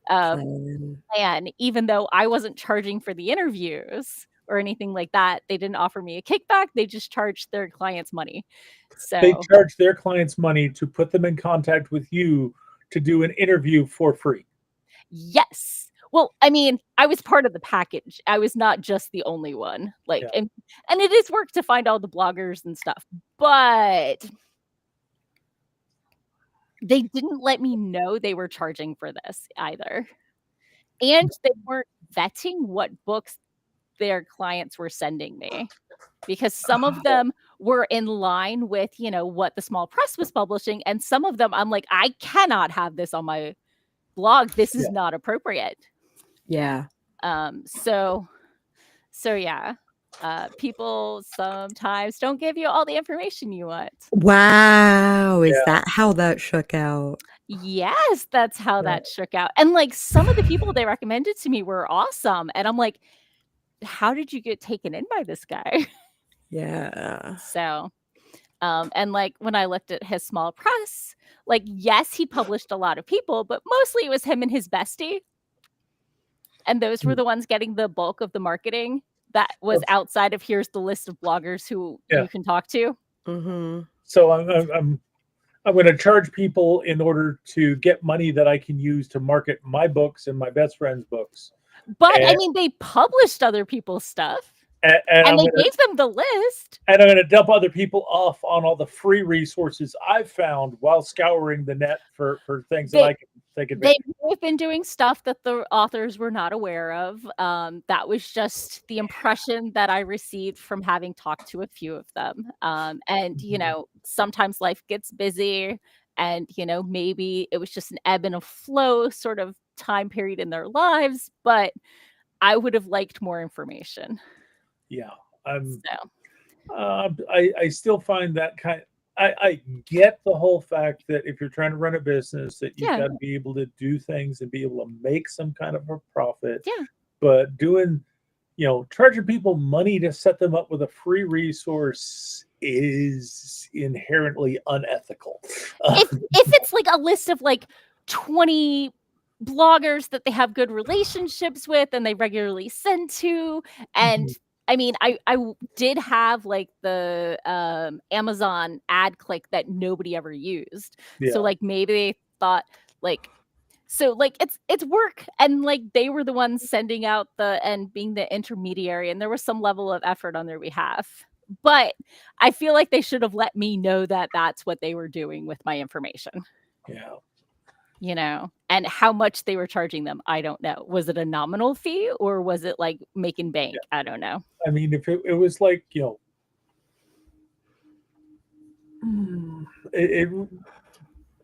plan, even though I wasn't charging for the interviews or anything like that. They didn't offer me a kickback. They just charged their clients money. So they charge their clients money to put them in contact with you to do an interview for free. Yes. Well, I mean, I was part of the package. I was not just the only one. And it is work to find all the bloggers and stuff, but they didn't let me know they were charging for this either. And they weren't vetting what books their clients were sending me, because some of them were in line with, what the small press was publishing. And some of them, I'm like, I cannot have this on my blog. This is not appropriate. Yeah. So yeah. People sometimes don't give you all the information you want. Wow. Is that how that shook out? Yes, that's how that shook out. And some of the people they recommended to me were awesome. And I'm like, how did you get taken in by this guy? Yeah. So, and when I looked at his small press, yes, he published a lot of people, but mostly it was him and his bestie. And those were the ones getting the bulk of the marketing that was outside of here's the list of bloggers who you can talk to. Mm-hmm. So I'm going to charge people in order to get money that I can use to market my books and my best friend's books. But I mean, they published other people's stuff. And they gave them the list. And I'm going to dump other people off on all the free resources I've found while scouring the net for things that I can take advantage of. They have been doing stuff that the authors were not aware of. That was just the impression that I received from having talked to a few of them. And, sometimes life gets busy, and, maybe it was just an ebb and a flow sort of time period in their lives, but I would have liked more information. Yeah, I still find that I get the whole fact that if you're trying to run a business, that you've got to be able to do things and be able to make some kind of a profit. Yeah. But doing, charging people money to set them up with a free resource is inherently unethical. If it's a list of 20 bloggers that they have good relationships with and they regularly send to, and I mean, I did have the Amazon ad click that nobody ever used. Yeah. So maybe they thought it's work, and they were the ones sending out and being the intermediary, and there was some level of effort on their behalf. But I feel like they should have let me know that that's what they were doing with my information. Yeah. And how much they were charging them, I don't know. Was it a nominal fee, or was it making bank? Yeah. I don't know. I mean, if it was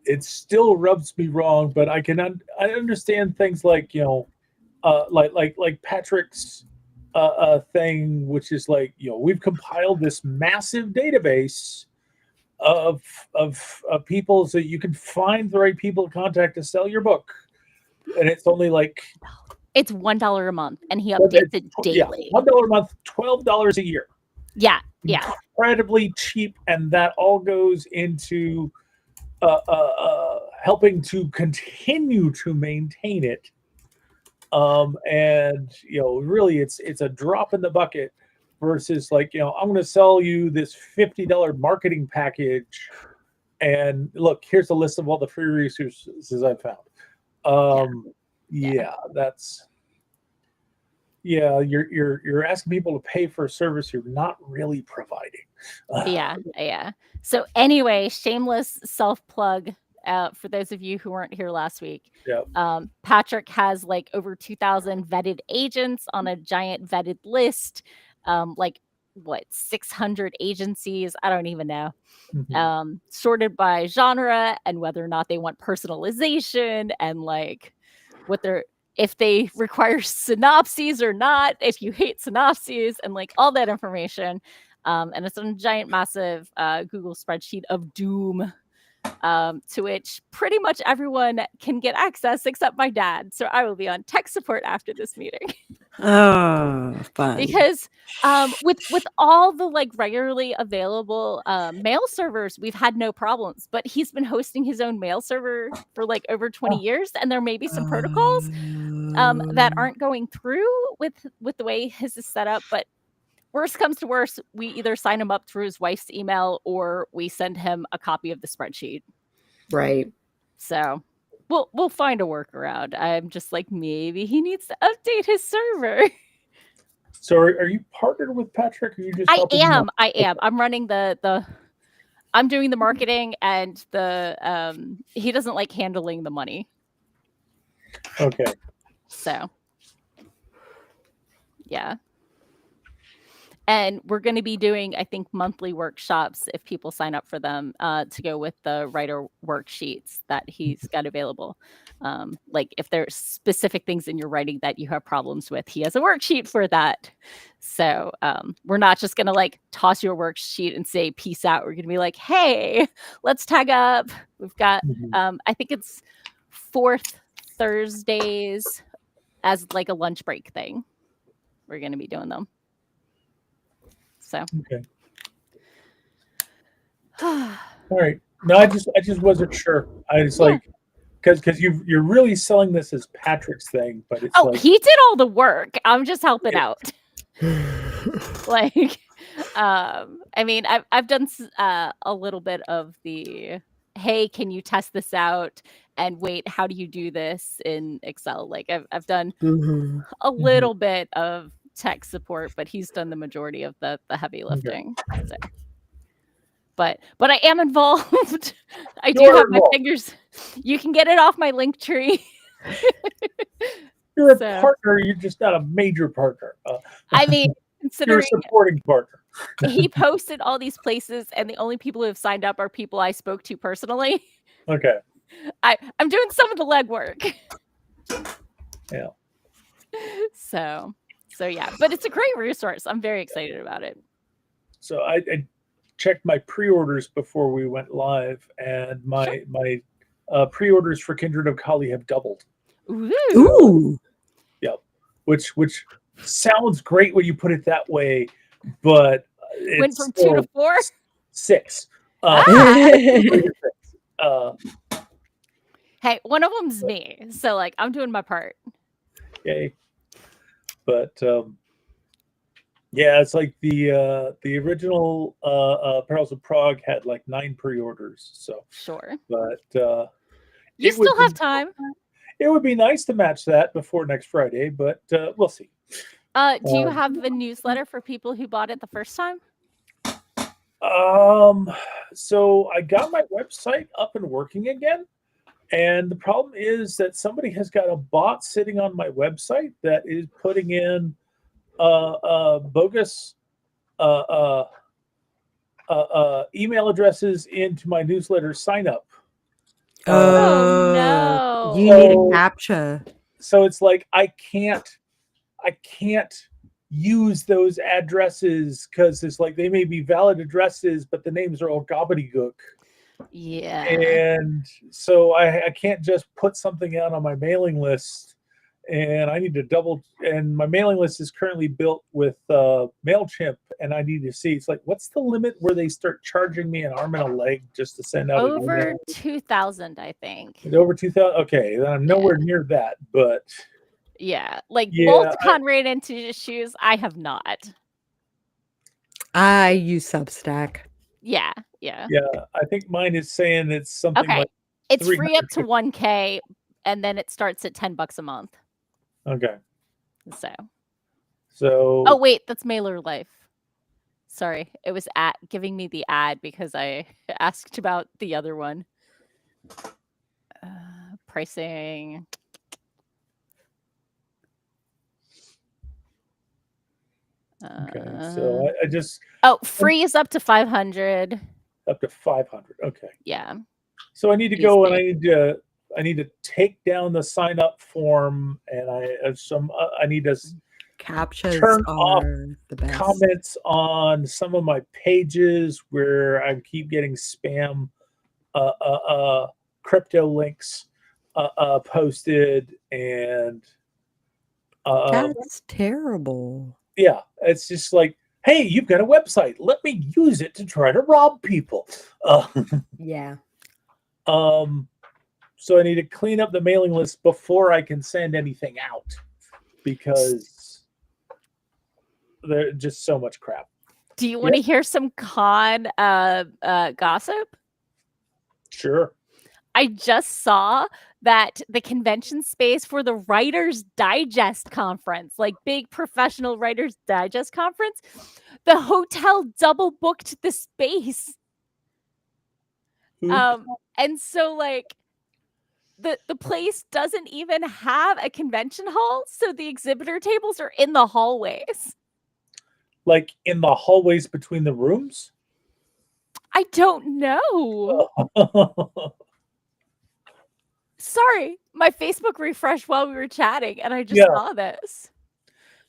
it still rubs me wrong, but I understand things like Patrick's thing, which is we've compiled this massive database of people so you can find the right people to contact to sell your book, and it's only it's $1 a month, and he updates it daily. $1 a month, $12 a year. Yeah. Incredibly cheap, and that all goes into helping to continue to maintain it. And really, it's a drop in the bucket versus I'm going to sell you this $50 marketing package, and look, here's a list of all the free resources I found. You're asking people to pay for a service you're not really providing. Yeah. So anyway, shameless self-plug for those of you who weren't here last week. Patrick has over 2,000 vetted agents on a giant vetted list. 600 agencies, I don't even know. Sorted by genre and whether or not they want personalization, and if they require synopses or not, if you hate synopses, and all that information. And it's a giant, massive Google spreadsheet of doom, to which pretty much everyone can get access except my dad. So I will be on tech support after this meeting. Oh, fun. Because with all the like regularly available mail servers, we've had no problems. But he's been hosting his own mail server for like over 20 years, and there may be some protocols that aren't going through with the way his is set up. But worst comes to worst, we either sign him up through his wife's email or we send him a copy of the spreadsheet. Right. So we'll find a workaround. I'm just like, maybe he needs to update his server. So are you partnered with Patrick, or are you just I helping him out? am. I'm running I'm doing the marketing, and he doesn't like handling the money. Okay. So yeah. And we're going to be doing, I think, monthly workshops if people sign up for them, to go with the writer worksheets that he's got available. Like if there's specific things in your writing that you have problems with, he has a worksheet for that. So we're not just going to like toss you a worksheet and say, peace out. We're going to be like, hey, let's tag up. We've got, I think it's 4th Thursdays as like a lunch break thing. We're going to be doing them. So okay. All right. No, I just wasn't sure. I was like, because you're really selling this as Patrick's thing, but it's like, he did all the work. I'm just helping out. Like, I mean, I've done a little bit of the, hey, can you test this out? And wait, how do you do this in Excel? Like I've done a little bit of tech support, but he's done the majority of the heavy lifting. Okay. So. But I am involved. I do have my fingers. You can get it off my link tree. You're a partner. You're just not a major partner. I mean, considering you're a supporting partner. He posted all these places, and the only people who have signed up are people I spoke to personally. Okay. I'm doing some of the legwork. Yeah. So yeah, but it's a great resource. I'm very excited about it. So I checked my pre-orders before we went live, and my pre-orders for Kindred of Kali have doubled. Ooh. Yep. Which sounds great when you put it that way, but it went from 2 to 4? 6. Hey, one of them's me, so like I'm doing my part. Yay. But yeah, it's like the original Perils of Prague had like 9 pre-orders. So sure, but you still have time. It would be nice to match that before next Friday, but we'll see. Do you have a newsletter for people who bought it the first time? So I got my website up and working again. And the problem is that somebody has got a bot sitting on my website that is putting in bogus email addresses into my newsletter sign up. Oh no! You need a CAPTCHA. So it's like I can't use those addresses because it's like they may be valid addresses, but the names are all gobbledygook. Yeah. And so I can't just put something out on my mailing list, and I need to and my mailing list is currently built with MailChimp, and I need to see, it's like, what's the limit where they start charging me an arm and a leg just to send out over 2,000, I think. Over 2,000. Okay, then I'm nowhere near that, but yeah, like Multicon ran into his shoes. I have not. I use Substack. Yeah. I think mine is saying it's something like it's free up to 1K, and then it starts at $10 a month. Okay. So oh wait, that's Mailer Life. Sorry, it was giving me the ad because I asked about the other one. Pricing. Okay, so I just free is up to 500. Up to 500. Okay. Yeah. So I need to go and I need to take down the sign up form, and I need to CAPTCHAs turn off are the best. comments on some of my pages where I keep getting spam crypto links posted, and That's terrible. yeah, it's just like, hey, you've got a website, let me use it to try to rob people. Yeah. So I need to clean up the mailing list before I can send anything out, because there's just so much crap. Do you want to hear some con gossip? Sure. I just saw that the convention space for the Writers Digest conference, like big professional Writers Digest conference, the hotel double booked the space. And so like the place doesn't even have a convention hall, so the exhibitor tables are in the hallways. Like in the hallways between the rooms? I don't know. Sorry, my Facebook refreshed while we were chatting, and I just saw this.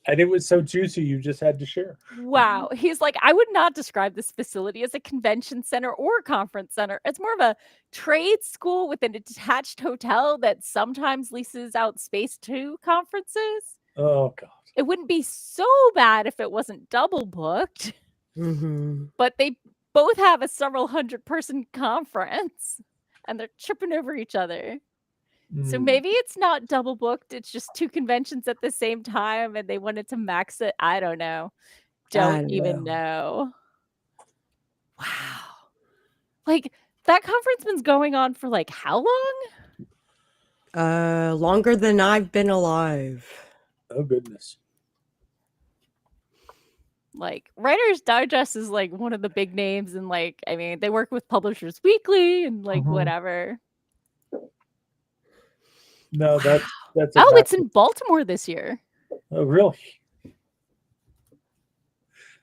And it was so juicy, you just had to share. Wow. He's like, I would not describe this facility as a convention center or a conference center. It's more of a trade school with an attached hotel that sometimes leases out space to conferences. Oh, God. It wouldn't be so bad if it wasn't double booked. Mm-hmm. But they both have a several 100-person conference, and they're tripping over each other. So maybe it's not double booked. It's just two conventions at the same time, and they wanted to max it. I don't know. Don't even know. Wow. Like, that conference been going on for like how long? Longer than I've been alive. Oh, goodness. Like, Writers Digest is like one of the big names, and like, I mean, they work with Publishers Weekly and like whatever. No, wow. that's it's in Baltimore this year. Oh, really?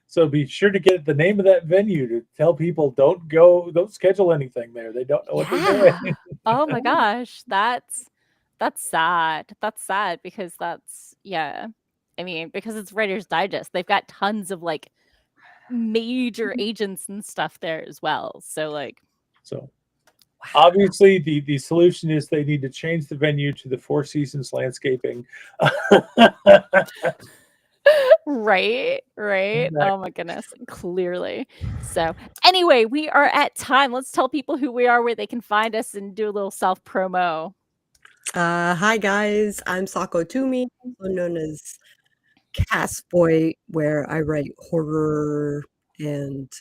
So be sure to get the name of that venue to tell people don't schedule anything there. They don't know what they're doing. Oh my gosh, that's sad. That's sad because I mean, because it's Writers Digest, they've got tons of like major agents and stuff there as well. So like, obviously the solution is they need to change the venue to the Four Seasons Landscaping. Right. Exactly. Oh my goodness, clearly. So anyway, we are at time. Let's tell people who we are, where they can find us, and do a little self promo. Hi guys, I'm Sako Tumi, also known as Voit, where I write horror and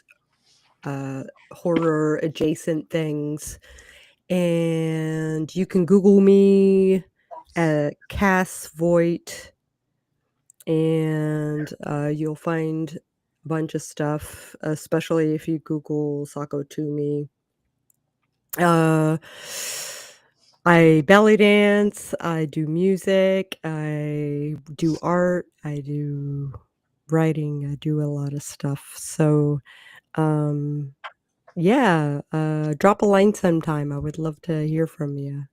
horror adjacent things. And you can Google me at Voit, and you'll find a bunch of stuff, especially if you Google Sako Tumi. I belly dance, I do music, I do art, I do writing, I do a lot of stuff. So, yeah, drop a line sometime. I would love to hear from you.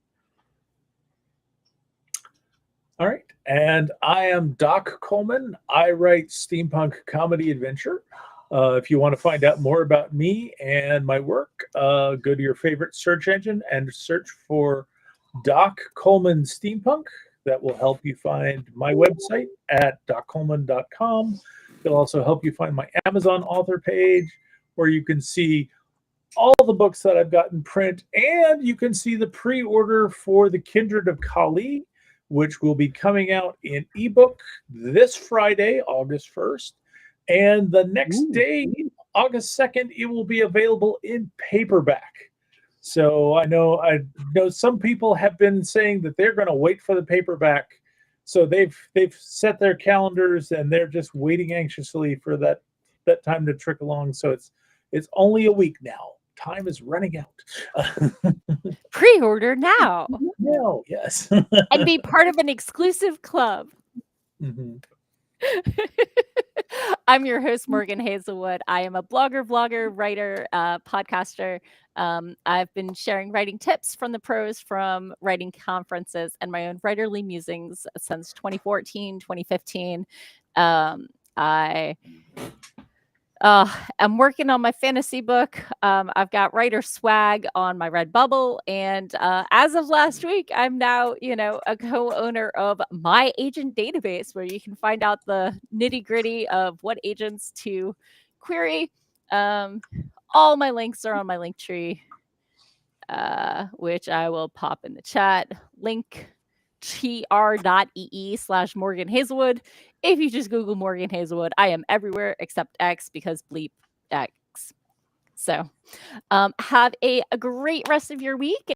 All right. And I am Doc Coleman. I write steampunk comedy adventure. If you want to find out more about me and my work, go to your favorite search engine and search for Doc Coleman Steampunk. That will help you find my website at doccoleman.com. It'll also help you find my Amazon author page, where you can see all the books that I've got in print, and you can see the pre-order for The Kindred of Kali, which will be coming out in ebook this Friday, August 1st. And the next day, August 2nd, it will be available in paperback. So I know some people have been saying that they're going to wait for the paperback. So they've set their calendars, and they're just waiting anxiously for that time to trickle along. So it's only a week now. Time is running out. Pre-order now. No, yes. And be part of an exclusive club. Mm-hmm. I'm your host, Morgan Hazelwood. I am a blogger, vlogger, writer, podcaster. I've been sharing writing tips from the pros from writing conferences and my own writerly musings since 2014, 2015. I'm working on my fantasy book. I've got writer swag on my Redbubble, and as of last week, I'm now, a co-owner of My Agent Database, where you can find out the nitty-gritty of what agents to query. All my links are on my link tree, which I will pop in the chat. Link tr.ee/Morgan Hazelwood. If you just Google Morgan Hazelwood, I am everywhere except X because bleep X. So have a great rest of your week.